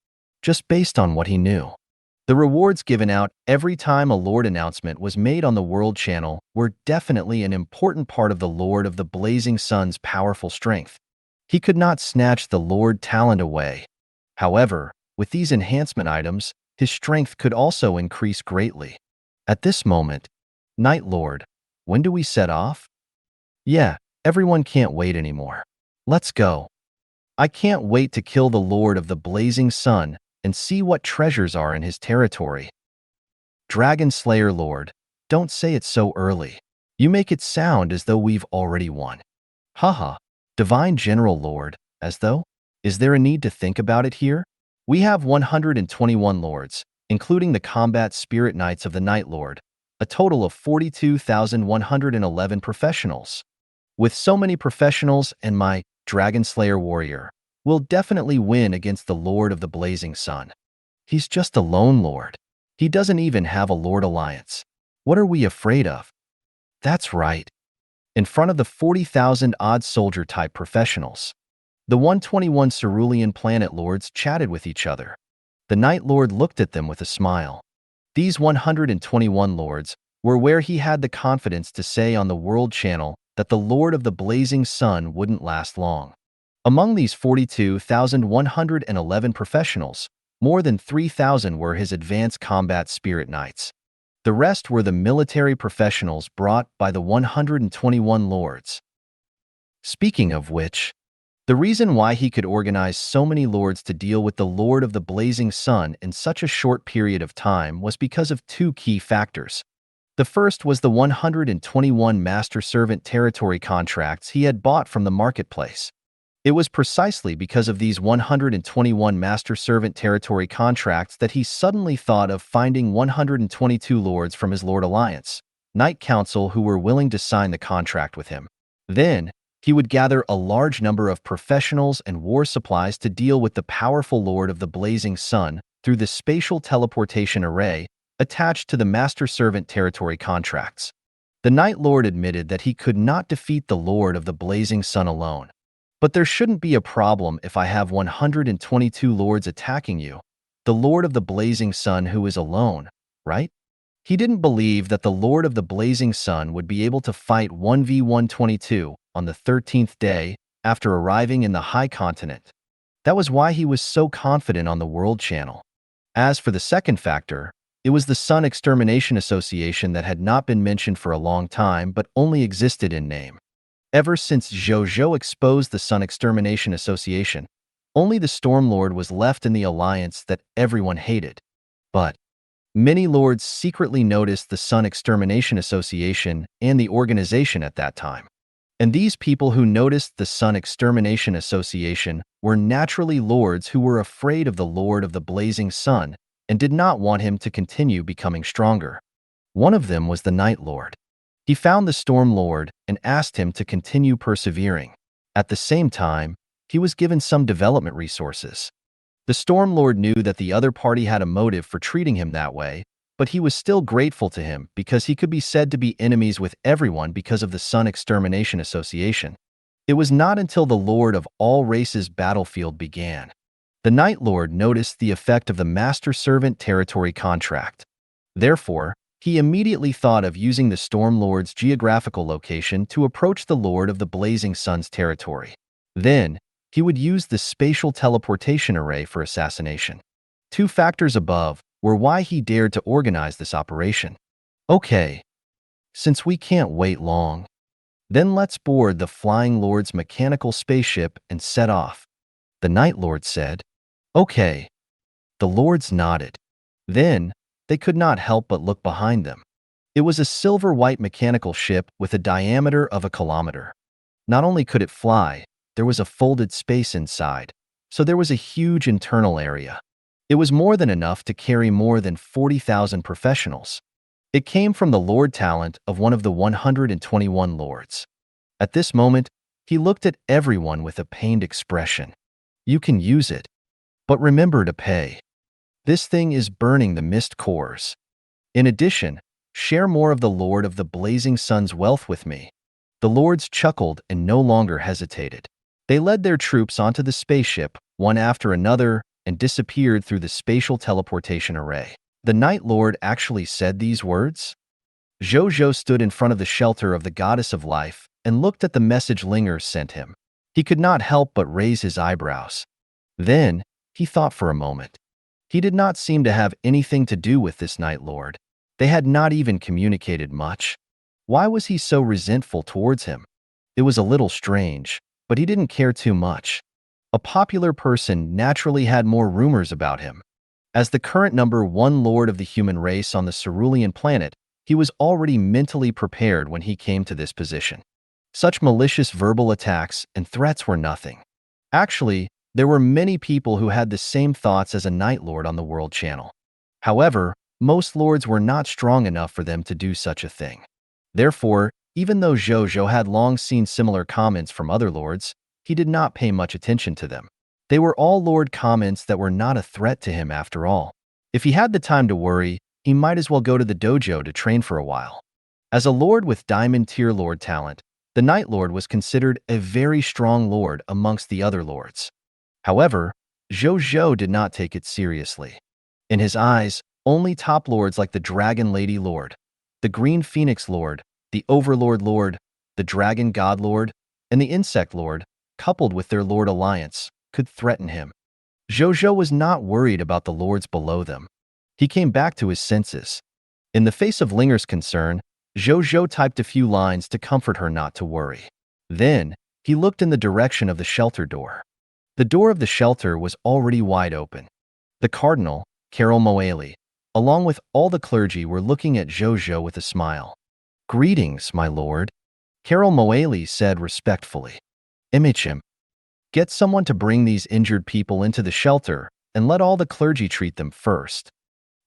Just based on what he knew. The rewards given out every time a Lord announcement was made on the World Channel were definitely an important part of the Lord of the Blazing Sun's powerful strength. He could not snatch the Lord talent away. However, with these enhancement items, his strength could also increase greatly. At this moment, Night Lord, when do we set off? Yeah, everyone can't wait anymore. Let's go. I can't wait to kill the Lord of the Blazing Sun and see what treasures are in his territory. Dragon Slayer Lord, don't say it so early. You make it sound as though we've already won. Haha, Divine General Lord, as though? Is there a need to think about it here? We have 121 lords, including the combat spirit knights of the Night Lord, a total of 42,111 professionals. With so many professionals and my Dragon Slayer warrior, we'll definitely win against the Lord of the Blazing Sun. He's just a lone lord. He doesn't even have a lord alliance. What are we afraid of? That's right. In front of the 40,000-odd soldier-type professionals, the 121 Cerulean planet lords chatted with each other. The Night Lord looked at them with a smile. These 121 lords were where he had the confidence to say on the World Channel that the Lord of the Blazing Sun wouldn't last long. Among these 42,111 professionals, more than 3,000 were his advanced combat spirit knights. The rest were the military professionals brought by the 121 lords. Speaking of which, the reason why he could organize so many lords to deal with the Lord of the Blazing Sun in such a short period of time was because of two key factors. The first was the 121 master servant territory contracts he had bought from the marketplace. It was precisely because of these 121 master servant territory contracts that he suddenly thought of finding 122 lords from his Lord Alliance, Knight Council, who were willing to sign the contract with him. Then, he would gather a large number of professionals and war supplies to deal with the powerful Lord of the Blazing Sun through the spatial teleportation array attached to the master servant territory contracts. The Night Lord admitted that he could not defeat the Lord of the Blazing Sun alone. But there shouldn't be a problem if I have 122 lords attacking you, the Lord of the Blazing Sun who is alone, right? He didn't believe that the Lord of the Blazing Sun would be able to fight 1v122 on the 13th day after arriving in the High Continent. That was why he was so confident on the World Channel. As for the second factor, it was the Sun Extermination Association that had not been mentioned for a long time but only existed in name. Ever since Zhou Zhou exposed the Sun Extermination Association, only the Stormlord was left in the alliance that everyone hated. But many lords secretly noticed the Sun Extermination Association and the organization at that time. And these people who noticed the Sun Extermination Association were naturally lords who were afraid of the Lord of the Blazing Sun and did not want him to continue becoming stronger. One of them was the Night Lord. He found the Storm Lord and asked him to continue persevering. At the same time, he was given some development resources. The Storm Lord knew that the other party had a motive for treating him that way, but he was still grateful to him because he could be said to be enemies with everyone because of the Sun Extermination Association. It was not until the Lord of all races battlefield began. The Night Lord noticed the effect of the Master Servant territory contract. Therefore, he immediately thought of using the Storm Lord's geographical location to approach the Lord of the Blazing Sun's territory. Then, he would use the spatial teleportation array for assassination. Two factors above were why he dared to organize this operation. Okay, since we can't wait long, then let's board the Flying Lord's mechanical spaceship and set off. The Night Lord said. Okay. The lords nodded. Then, they could not help but look behind them. It was a silver-white mechanical ship with a diameter of 1 kilometer. Not only could it fly, there was a folded space inside, so there was a huge internal area. It was more than enough to carry more than 40,000 professionals. It came from the lord talent of one of the 121 lords. At this moment, he looked at everyone with a pained expression. You can use it, but remember to pay. This thing is burning the mist cores. In addition, share more of the Lord of the Blazing Sun's wealth with me. The lords chuckled and no longer hesitated. They led their troops onto the spaceship, one after another, and disappeared through the spatial teleportation array. The Night Lord actually said these words? Zhou Zhou stood in front of the shelter of the Goddess of Life and looked at the message Linger sent him. He could not help but raise his eyebrows. Then, he thought for a moment. He did not seem to have anything to do with this Night Lord. They had not even communicated much. Why was he so resentful towards him? It was a little strange, but he didn't care too much. A popular person naturally had more rumors about him. As the current #1 lord of the human race on the cerulean planet, he was already mentally prepared when he came to this position. Such malicious verbal attacks and threats were nothing. Actually, there were many people who had the same thoughts as a Night Lord on the World Channel. However, most lords were not strong enough for them to do such a thing. Therefore, even though Zhou Zhou had long seen similar comments from other lords, he did not pay much attention to them. They were all lord comments that were not a threat to him after all. If he had the time to worry, he might as well go to the dojo to train for a while. As a lord with diamond tier lord talent, the Night Lord was considered a very strong lord amongst the other lords. However, Zhou Zhou did not take it seriously. In his eyes, only top lords like the Dragon Lady Lord, the Green Phoenix Lord, the Overlord Lord, the Dragon God Lord, and the Insect Lord, coupled with their Lord Alliance, could threaten him. Zhou Zhou was not worried about the lords below them. He came back to his senses. In the face of Linger's concern, Zhou Zhou typed a few lines to comfort her not to worry. Then, he looked in the direction of the shelter door. The door of the shelter was already wide open. The Cardinal, Carol Moali, along with all the clergy were looking at Zhou Zhou with a smile. "Greetings, my lord," Carol Moali said respectfully. "Imichim, get someone to bring these injured people into the shelter and let all the clergy treat them first.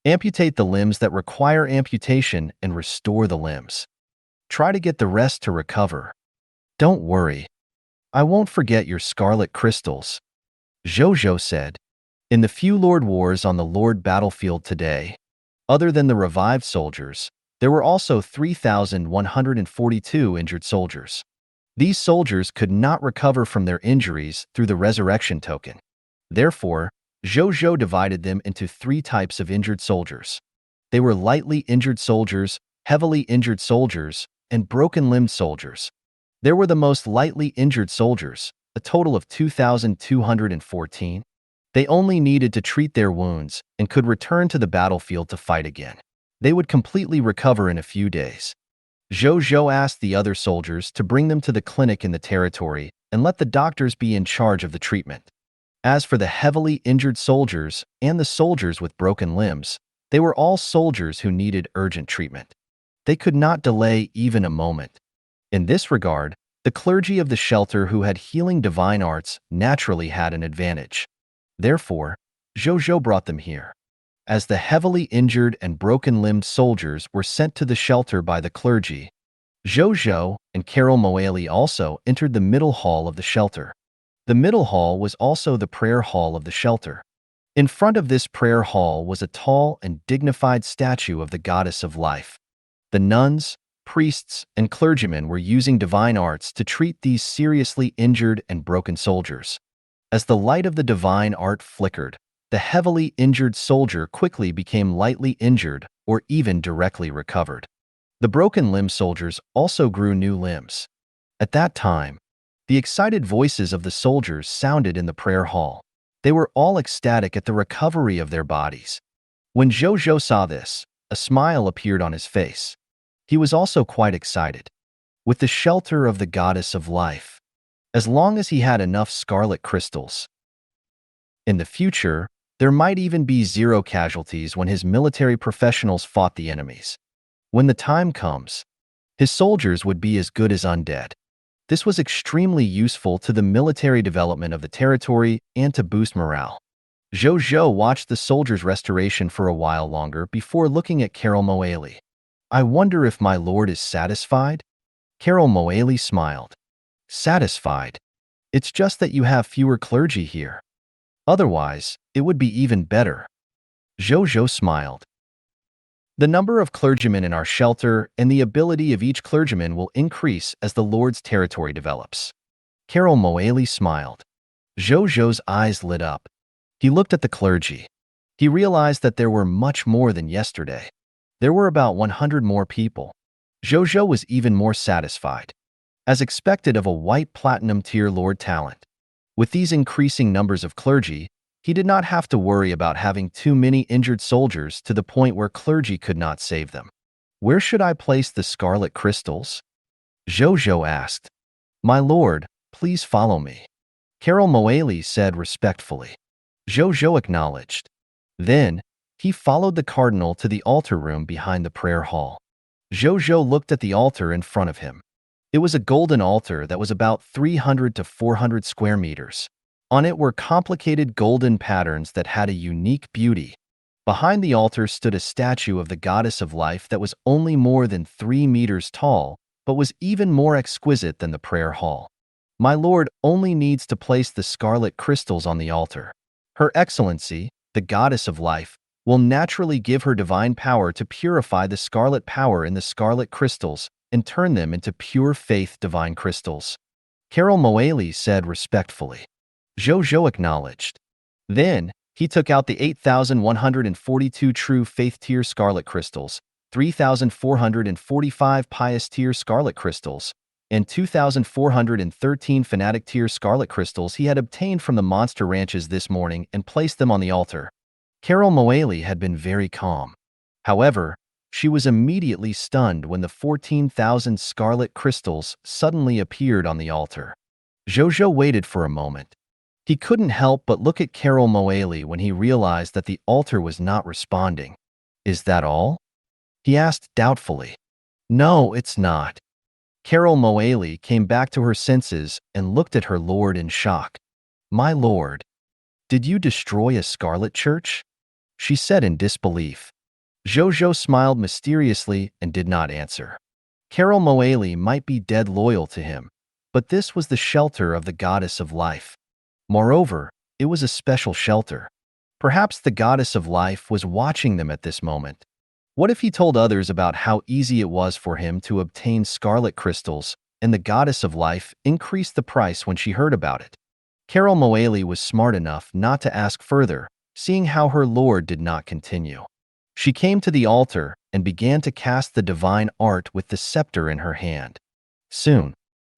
Amputate the limbs that require amputation and restore the limbs. Try to get the rest to recover. Don't worry. I won't forget your scarlet crystals," Zhou Zhou said. In the few Lord Wars on the Lord battlefield today, other than the revived soldiers, there were also 3,142 injured soldiers. These soldiers could not recover from their injuries through the resurrection token. Therefore, Zhou Zhou divided them into 3 types of injured soldiers. They were lightly injured soldiers, heavily injured soldiers, and broken-limbed soldiers. There were the most lightly injured soldiers, a total of 2,214. They only needed to treat their wounds and could return to the battlefield to fight again. They would completely recover in a few days. Zhou Zhou asked the other soldiers to bring them to the clinic in the territory and let the doctors be in charge of the treatment. As for the heavily injured soldiers and the soldiers with broken limbs, they were all soldiers who needed urgent treatment. They could not delay even a moment. In this regard, the clergy of the shelter who had healing divine arts naturally had an advantage. Therefore, Zhou Zhou brought them here. As the heavily injured and broken-limbed soldiers were sent to the shelter by the clergy, Zhou Zhou and Carol Moali also entered the middle hall of the shelter. The middle hall was also the prayer hall of the shelter. In front of this prayer hall was a tall and dignified statue of the goddess of life. The nuns, priests, and clergymen were using divine arts to treat these seriously injured and broken soldiers. As the light of the divine art flickered, the heavily injured soldier quickly became lightly injured or even directly recovered. The broken-limbed soldiers also grew new limbs. At that time, the excited voices of the soldiers sounded in the prayer hall. They were all ecstatic at the recovery of their bodies. When Zhou Zhou saw this, a smile appeared on his face. He was also quite excited. With the shelter of the goddess of life, as long as he had enough scarlet crystals. In the future, there might even be 0 casualties when his military professionals fought the enemies. When the time comes, his soldiers would be as good as undead. This was extremely useful to the military development of the territory and to boost morale. Zhou Zhou watched the soldiers' restoration for a while longer before looking at Carol Moali. "I wonder if my lord is satisfied?" Carol Moali smiled. "Satisfied? It's just that you have fewer clergy here. Otherwise, it would be even better." Zhou Zhou smiled. "The number of clergymen in our shelter and the ability of each clergyman will increase as the Lord's territory develops." Carol Moali smiled. Zhou Zhou's eyes lit up. He looked at the clergy. He realized that there were much more than yesterday. There were about 100 more people. Zhou Zhou was even more satisfied. As expected of a white platinum tier Lord talent. With these increasing numbers of clergy, He did not have to worry about having too many injured soldiers to the point where clergy could not save them. Where should I place the scarlet crystals? Zhou Zhou asked. My lord, please follow me. Carol Moali said respectfully. Zhou Zhou acknowledged. Then, he followed the cardinal to the altar room behind the prayer hall. Zhou Zhou looked at the altar in front of him. It was a golden altar that was about 300 to 400 square meters. On it were complicated golden patterns that had a unique beauty. Behind the altar stood a statue of the goddess of life that was only more than 3 meters tall, but was even more exquisite than the prayer hall. My lord only needs to place the scarlet crystals on the altar. Her Excellency, the goddess of life, will naturally give her divine power to purify the scarlet power in the scarlet crystals and turn them into pure faith divine crystals. Carol Moali said respectfully. Zhou Zhou acknowledged. Then, he took out the 8,142 true faith tier scarlet crystals, 3,445 pious tier scarlet crystals, and 2,413 fanatic tier scarlet crystals he had obtained from the monster ranches this morning and placed them on the altar. Carol Moali had been very calm. However, she was immediately stunned when the 14,000 scarlet crystals suddenly appeared on the altar. Zhou Zhou waited for a moment. He couldn't help but look at Carol Moali when he realized that the altar was not responding. Is that all? He asked doubtfully. No, it's not. Carol Moali came back to her senses and looked at her lord in shock. My lord, did you destroy a scarlet church? She said in disbelief. Zhou Zhou smiled mysteriously and did not answer. Carol Moali might be dead loyal to him, but this was the shelter of the goddess of life. Moreover, it was a special shelter. Perhaps the goddess of life was watching them at this moment. What if he told others about how easy it was for him to obtain scarlet crystals, and the goddess of life increased the price when she heard about it? Carol Moali was smart enough not to ask further, seeing how her lord did not continue. She came to the altar and began to cast the divine art with the scepter in her hand. Soon,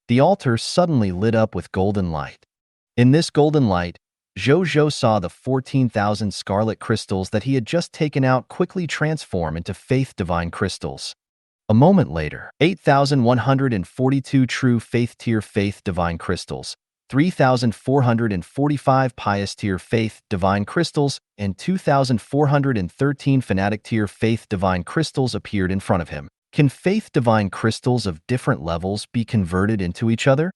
the altar suddenly lit up with golden light. In this golden light, Zhou Zhou saw the 14,000 scarlet crystals that he had just taken out quickly transform into faith divine crystals. A moment later, 8,142 true faith tier faith divine crystals, 3,445 pious tier faith divine crystals, and 2,413 fanatic tier faith divine crystals appeared in front of him. Can faith divine crystals of different levels be converted into each other?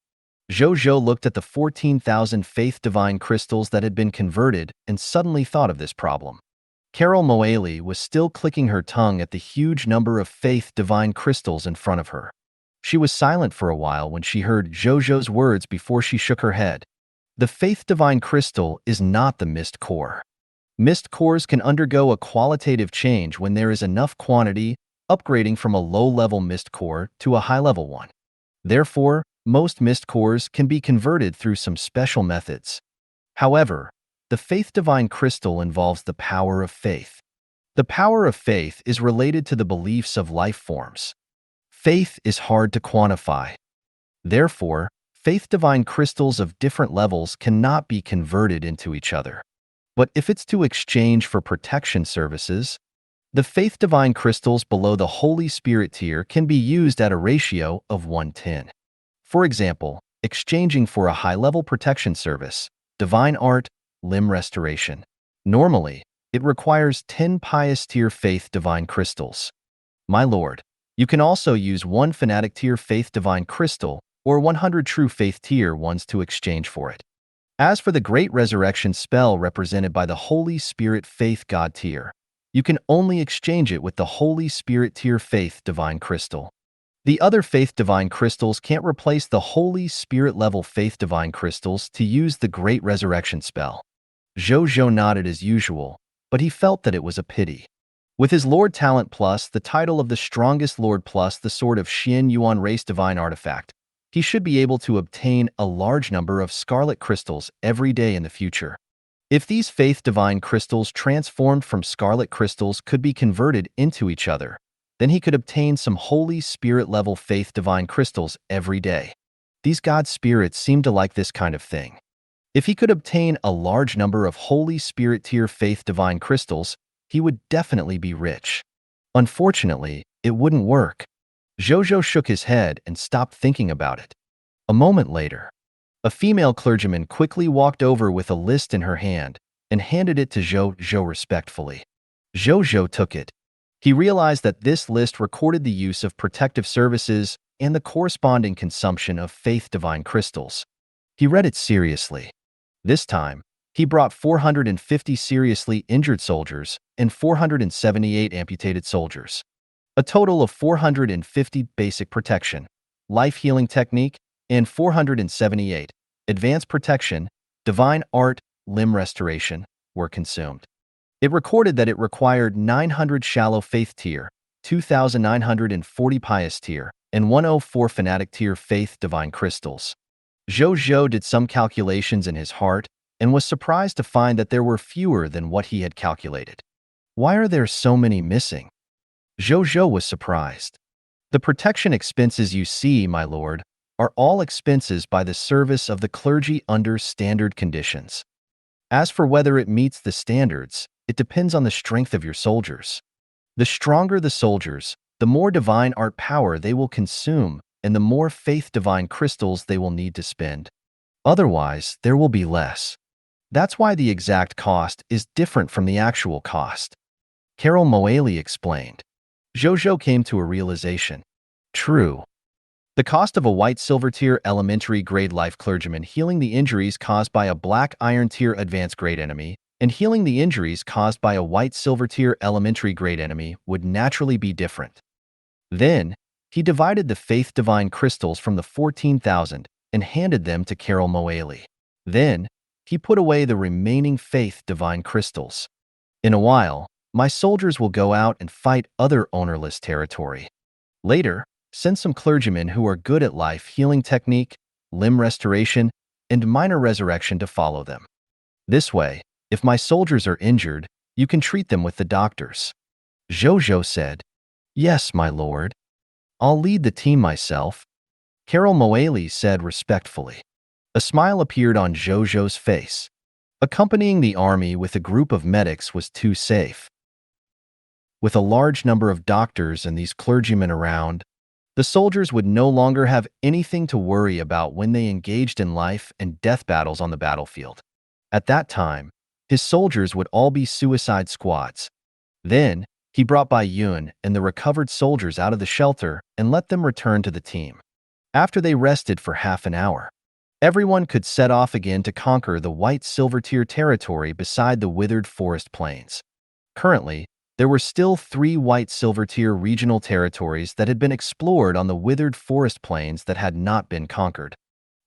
Zhou Zhou looked at the 14,000 faith divine crystals that had been converted and suddenly thought of this problem. Carol Moali was still clicking her tongue at the huge number of faith divine crystals in front of her. She was silent for a while when she heard Zhou Zhou's words before she shook her head. The faith divine crystal is not the mist core. Mist cores can undergo a qualitative change when there is enough quantity, upgrading from a low-level mist core to a high-level one. Therefore, most mist cores can be converted through some special methods. However, the faith divine crystal involves the power of faith. The power of faith is related to the beliefs of life forms. Faith is hard to quantify. Therefore, faith divine crystals of different levels cannot be converted into each other. But if it's to exchange for protection services, the faith divine crystals below the Holy Spirit tier can be used at a ratio of 1:10. For example, exchanging for a high-level protection service, divine art, limb restoration. Normally, it requires 10 pious tier faith divine crystals. My lord, you can also use 1 fanatic tier faith divine crystal or 100 true faith tier ones to exchange for it. As for the great resurrection spell represented by the Holy Spirit faith god tier, you can only exchange it with the Holy Spirit tier faith divine crystal. The other faith divine crystals can't replace the Holy Spirit level faith divine crystals to use the great resurrection spell. Zhou Zhou nodded as usual, but he felt that it was a pity. With his Lord Talent plus the title of the strongest Lord plus the sword of Xin Yuan race divine artifact, he should be able to obtain a large number of scarlet crystals every day in the future. If these faith divine crystals transformed from scarlet crystals could be converted into each other, then he could obtain some Holy Spirit level faith divine crystals every day. These god spirits seem to like this kind of thing. If he could obtain a large number of Holy Spirit tier Faith Divine crystals, he would definitely be rich. Unfortunately, it wouldn't work. Zhou Zhou shook his head and stopped thinking about it. A moment later, a female clergyman quickly walked over with a list in her hand and handed it to Zhou Zhou respectfully. Zhou Zhou took it. He realized that this list recorded the use of protective services and the corresponding consumption of Faith Divine crystals. He read it seriously. This time, he brought 450 seriously injured soldiers and 478 amputated soldiers. A total of 450 basic protection, life healing technique, and 478 advanced protection, divine art, limb restoration were consumed. It recorded that it required 900 shallow faith tier, 2,940 pious tier, and 104 fanatic tier faith divine crystals. Zhou Zhou did some calculations in his heart and was surprised to find that there were fewer than what he had calculated. Why are there so many missing? Zhou Zhou was surprised. The protection expenses you see, my lord, are all expenses by the service of the clergy under standard conditions. As for whether it meets the standards, it depends on the strength of your soldiers. The stronger the soldiers, the more divine art power they will consume and the more faith divine crystals they will need to spend. Otherwise, there will be less. That's why the exact cost is different from the actual cost. Carol Moaley explained. Zhou Zhou came to a realization. True. The cost of a white silver tier elementary grade life clergyman healing the injuries caused by a black iron tier advanced grade enemy and healing the injuries caused by a white silver tier elementary grade enemy would naturally be different. Then, he divided the faith divine crystals from the 14,000 and handed them to Carol Moaley. Then, he put away the remaining faith divine crystals. In a while, my soldiers will go out and fight other ownerless territory. Later, send some clergymen who are good at life healing technique, limb restoration, and minor resurrection to follow them. This way, if my soldiers are injured, you can treat them with the doctors. Zhou Zhou said, Yes, my lord. I'll lead the team myself. Carol Moaley said respectfully. A smile appeared on Zhou Zhou's face. Accompanying the army with a group of medics was too safe. With a large number of doctors and these clergymen around, the soldiers would no longer have anything to worry about when they engaged in life and death battles on the battlefield. At that time, his soldiers would all be suicide squads. Then, he brought Bai Yun and the recovered soldiers out of the shelter and let them return to the team. After they rested for half an hour, everyone could set off again to conquer the white silver tier territory beside the withered forest plains. Currently, there were still 3 white silver tier regional territories that had been explored on the withered forest plains that had not been conquered.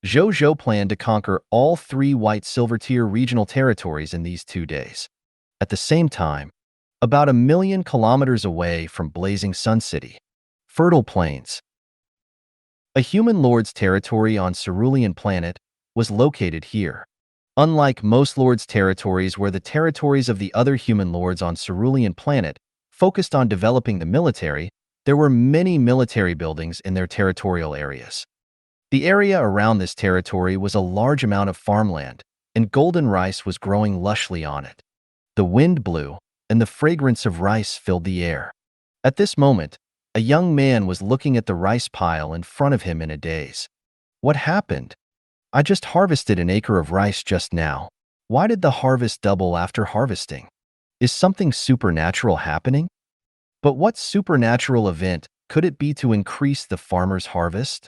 Zhou Zhou planned to conquer all 3 white silver tier regional territories in these 2 days. At the same time, about 1,000,000 kilometers away from Blazing Sun City, fertile plains, a human lord's territory on Cerulean planet, was located here. Unlike most lords' territories where the territories of the other human lords on Cerulean planet focused on developing the military, there were many military buildings in their territorial areas. The area around this territory was a large amount of farmland, and golden rice was growing lushly on it. The wind blew, and the fragrance of rice filled the air. At this moment, a young man was looking at the rice pile in front of him in a daze. What happened? I just harvested an acre of rice just now. Why did the harvest double after harvesting? Is something supernatural happening? But what supernatural event could it be to increase the farmer's harvest?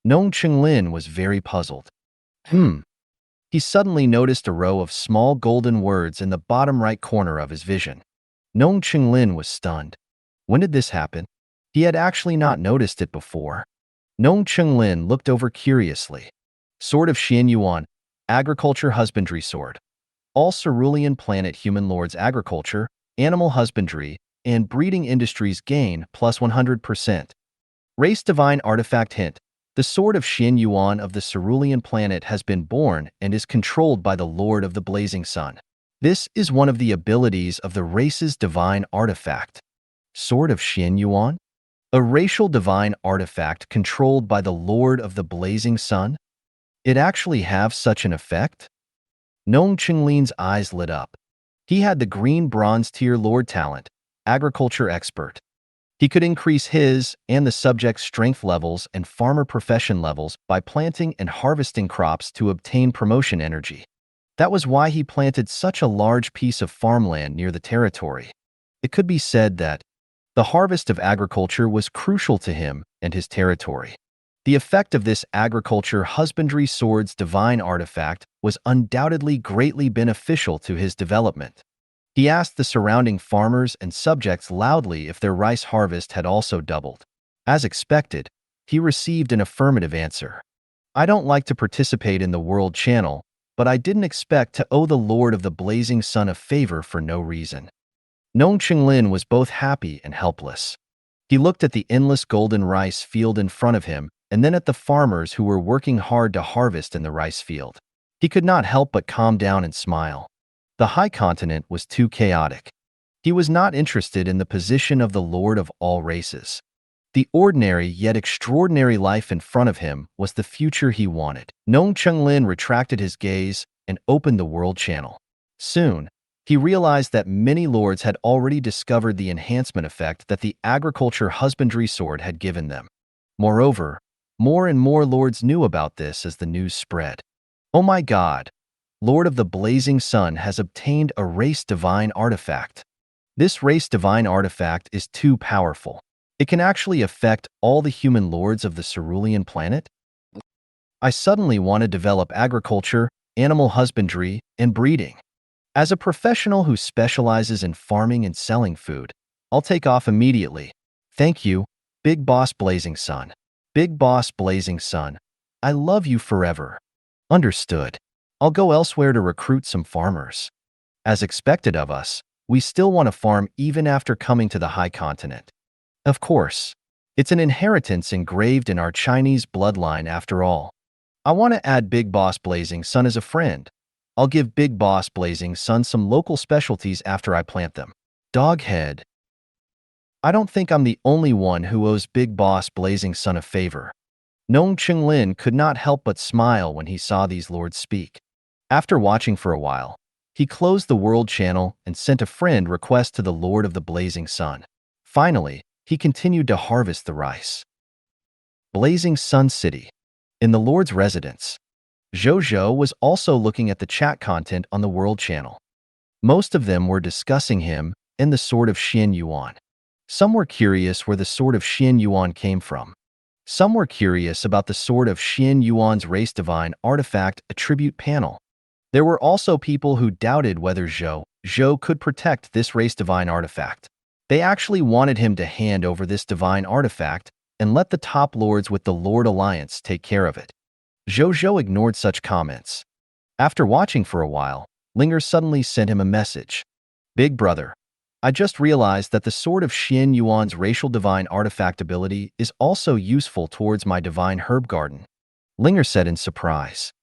Nong Chenglin was very puzzled. He suddenly noticed a row of small golden words in the bottom right corner of his vision. Nong Chenglin was stunned. When did this happen? He had actually not noticed it before. Nong Chenglin looked over curiously. Sword of Xian Yuan, agriculture husbandry sword. All Cerulean planet human lords agriculture, animal husbandry, and breeding industries gain plus 100%. Race divine artifact hint. The sword of Xian Yuan of the Cerulean planet has been born and is controlled by the Lord of the Blazing Sun. This is one of the abilities of the race's divine artifact. Sword of Xian Yuan? A racial divine artifact controlled by the Lord of the Blazing Sun? It actually have such an effect? Nong Qinglin's eyes lit up. He had the green bronze tier lord talent, agriculture expert. He could increase his and the subject's strength levels and farmer profession levels by planting and harvesting crops to obtain promotion energy. That was why he planted such a large piece of farmland near the territory. It could be said that the harvest of agriculture was crucial to him and his territory. The effect of this agriculture husbandry sword's divine artifact was undoubtedly greatly beneficial to his development. He asked the surrounding farmers and subjects loudly if their rice harvest had also doubled. As expected, he received an affirmative answer. I don't like to participate in the World Channel, but I didn't expect to owe the Lord of the Blazing Sun a favor for no reason. Nong Qinglin was both happy and helpless. He looked at the endless golden rice field in front of him and then at the farmers who were working hard to harvest in the rice field. He could not help but calm down and smile. The high continent was too chaotic. He was not interested in the position of the Lord of all races. The ordinary yet extraordinary life in front of him was the future he wanted. Nong Qinglin retracted his gaze and opened the World Channel. Soon, he realized that many lords had already discovered the enhancement effect that the agriculture husbandry sword had given them. Moreover, more and more lords knew about this as the news spread. Oh my God! Lord of the Blazing Sun has obtained a race divine artifact. This race divine artifact is too powerful. It can actually affect all the human lords of the cerulean planet? I suddenly want to develop agriculture, animal husbandry, and breeding. As a professional who specializes in farming and selling food, I'll take off immediately. Thank you, Big Boss Blazing Sun. Big Boss Blazing Sun, I love you forever. Understood. I'll go elsewhere to recruit some farmers. As expected of us, we still want to farm even after coming to the high continent. Of course. It's an inheritance engraved in our Chinese bloodline after all. I want to add Big Boss Blazing Sun as a friend. I'll give Big Boss Blazing Sun some local specialties after I plant them. Doghead. I don't think I'm the only one who owes Big Boss Blazing Sun a favor. Nong Qinglin could not help but smile when he saw these lords speak. After watching for a while, he closed the World Channel and sent a friend request to the Lord of the Blazing Sun. Finally, he continued to harvest the rice. Blazing Sun City. In the Lord's residence, Zhou Zhou was also looking at the chat content on the World Channel. Most of them were discussing him and the sword of Xian Yuan. Some were curious where the sword of Xian Yuan came from. Some were curious about the sword of Xian Yuan's race divine artifact attribute panel. There were also people who doubted whether Zhou Zhou could protect this race divine artifact. They actually wanted him to hand over this divine artifact and let the top lords with the Lord Alliance take care of it. Zhou Zhou ignored such comments. After watching for a while, Linger suddenly sent him a message. Big brother, I just realized that the sword of Xian Yuan's racial divine artifact ability is also useful towards my divine herb garden. Linger said in surprise.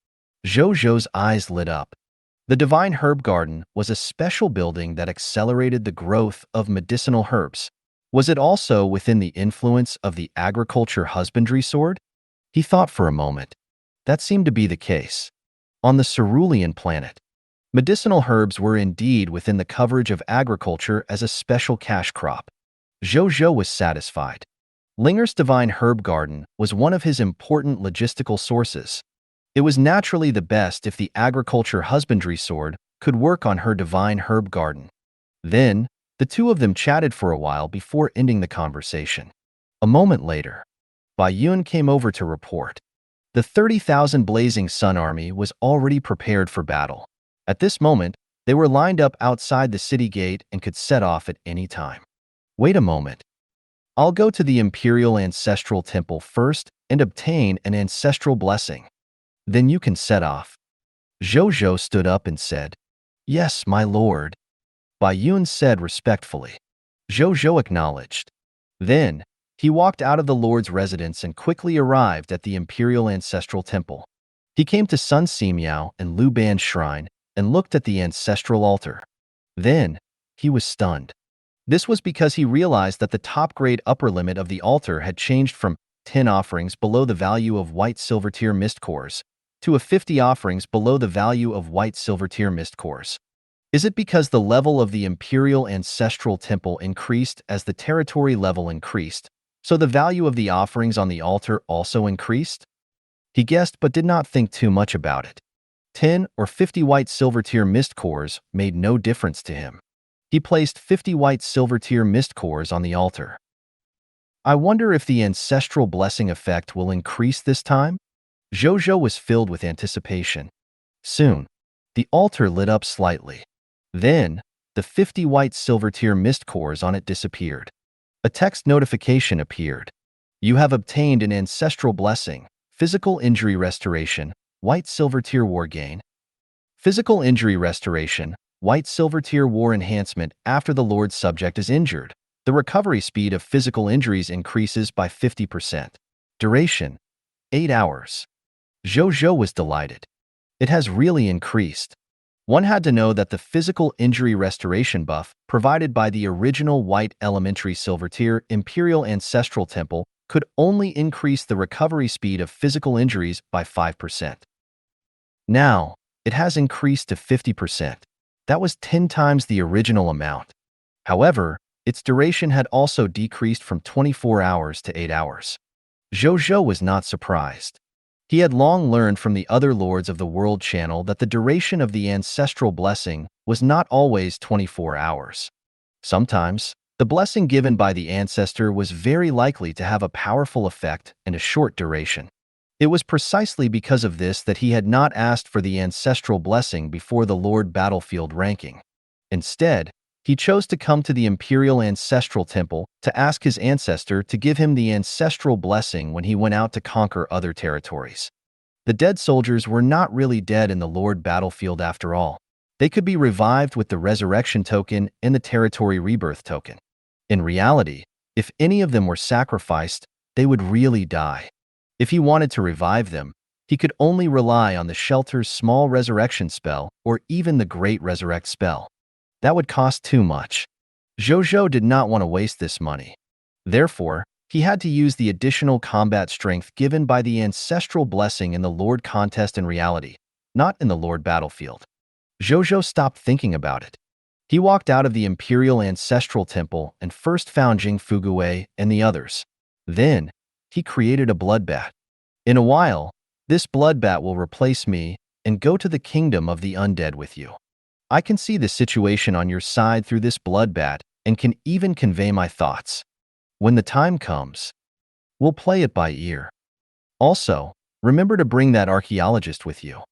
Zhou Zhou's eyes lit up. The divine herb garden was a special building that accelerated the growth of medicinal herbs. Was it also within the influence of the agriculture husbandry sword? He thought for a moment. That seemed to be the case. On the cerulean planet, medicinal herbs were indeed within the coverage of agriculture as a special cash crop. Zhou Zhou was satisfied. Linger's divine herb garden was one of his important logistical sources. It was naturally the best if the agriculture husbandry sword could work on her divine herb garden. Then, the two of them chatted for a while before ending the conversation. A moment later, Bai Yun came over to report. The 30,000 Blazing Sun army was already prepared for battle. At this moment, they were lined up outside the city gate and could set off at any time. Wait a moment. I'll go to the Imperial Ancestral Temple first and obtain an ancestral blessing. Then you can set off. Zhou Zhou stood up and said, Yes, my lord. Bai Yun said respectfully. Zhou Zhou acknowledged. Then, he walked out of the lord's residence and quickly arrived at the Imperial Ancestral Temple. He came to Sun Simiao and Lu Ban's shrine and looked at the ancestral altar. Then, he was stunned. This was because he realized that the top-grade upper limit of the altar had changed from 10 offerings below the value of white silver tier mist cores to a 50 offerings below the value of white silver tier mist cores? Is it because the level of the imperial ancestral temple increased as the territory level increased, so the value of the offerings on the altar also increased? He guessed but did not think too much about it. 10 or 50 white silver tier mist cores made no difference to him. He placed 50 white silver tier mist cores on the altar. I wonder if the ancestral blessing effect will increase this time? Zhou Zhou was filled with anticipation. Soon, the altar lit up slightly. Then, the 50 white silver tier mist cores on it disappeared. A text notification appeared. You have obtained an ancestral blessing, physical injury restoration, white silver tier war gain. Physical injury restoration, white silver tier war enhancement after the Lord's subject is injured. The recovery speed of physical injuries increases by 50%. Duration, 8 hours. Zhou Zhou was delighted. It has really increased. One had to know that the physical injury restoration buff provided by the original white elementary silver tier Imperial Ancestral Temple could only increase the recovery speed of physical injuries by 5%. Now, it has increased to 50%. That was 10 times the original amount. However, its duration had also decreased from 24 hours to 8 hours. Zhou Zhou was not surprised. He had long learned from the other lords of the world channel that the duration of the ancestral blessing was not always 24 hours. Sometimes, the blessing given by the ancestor was very likely to have a powerful effect and a short duration. It was precisely because of this that he had not asked for the ancestral blessing before the Lord Battlefield ranking. Instead, he chose to come to the Imperial Ancestral Temple to ask his ancestor to give him the ancestral blessing when he went out to conquer other territories. The dead soldiers were not really dead in the Lord Battlefield after all. They could be revived with the resurrection token and the territory rebirth token. In reality, if any of them were sacrificed, they would really die. If he wanted to revive them, he could only rely on the shelter's small resurrection spell or even the great resurrect spell. That would cost too much. Zhou Zhou did not want to waste this money. Therefore, he had to use the additional combat strength given by the ancestral blessing in the Lord contest in reality, not in the Lord Battlefield. Zhou Zhou stopped thinking about it. He walked out of the Imperial Ancestral Temple and first found Jing Fugui and the others. Then, he created a bloodbat. In a while, this bloodbat will replace me and go to the kingdom of the undead with you. I can see the situation on your side through this bloodbat and can even convey my thoughts. When the time comes, we'll play it by ear. Also, remember to bring that archaeologist with you.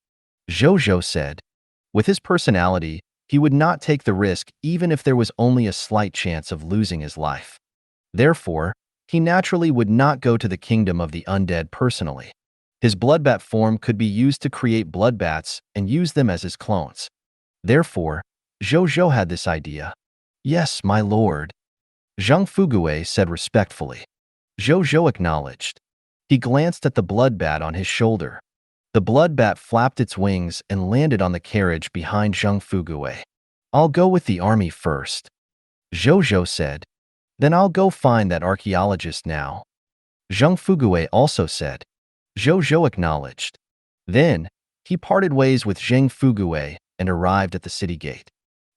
Zhou Zhou said. With his personality, he would not take the risk even if there was only a slight chance of losing his life. Therefore, he naturally would not go to the kingdom of the undead personally. His bloodbat form could be used to create bloodbats and use them as his clones. Therefore, Zhou Zhou had this idea. Yes, my lord. Zhang Fugui said respectfully. Zhou Zhou acknowledged. He glanced at the bloodbat on his shoulder. The bloodbat flapped its wings and landed on the carriage behind Zhang Fugui. I'll go with the army first. Zhou Zhou said. Then I'll go find that archaeologist now. Zhang Fugui also said. Zhou Zhou acknowledged. Then, he parted ways with Zhang Fugui and arrived at the city gate.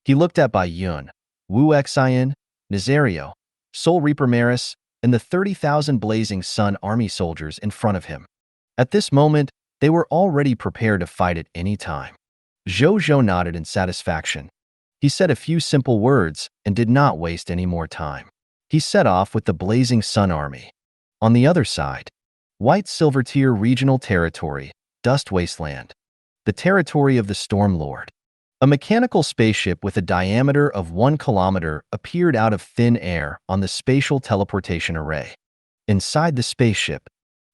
He looked at Bai Yun, Wu Xian, Nazario, Soul Reaper Maris, and the 30,000 Blazing Sun army soldiers in front of him. At this moment, they were already prepared to fight at any time. Zhou Zhou nodded in satisfaction. He said a few simple words and did not waste any more time. He set off with the Blazing Sun army. On the other side, White Silver Tier Regional Territory, Dust Wasteland. The territory of the Storm Lord. A mechanical spaceship with a diameter of 1 kilometer appeared out of thin air on the spatial teleportation array. Inside the spaceship,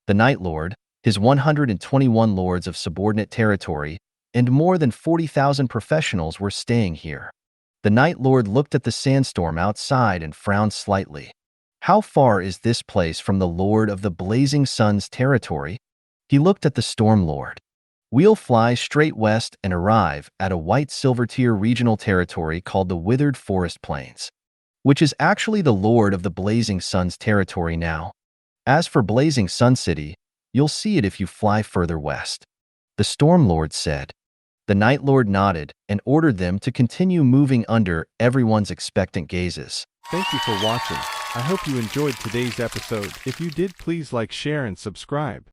the Night Lord, his 121 lords of subordinate territory, and more than 40,000 professionals were staying here. The Night Lord looked at the sandstorm outside and frowned slightly. How far is this place from the Lord of the Blazing Sun's territory? He looked at the Storm Lord. We'll fly straight west and arrive at a White Silver Tier regional territory called the Withered Forest Plains, which is actually the Lord of the Blazing Sun's territory now. As for Blazing Sun City, you'll see it if you fly further west. the Storm Lord said. The Night Lord nodded and ordered them to continue moving under everyone's expectant gazes. Thank you for watching. I hope you enjoyed today's episode. If you did, please like, share, and subscribe.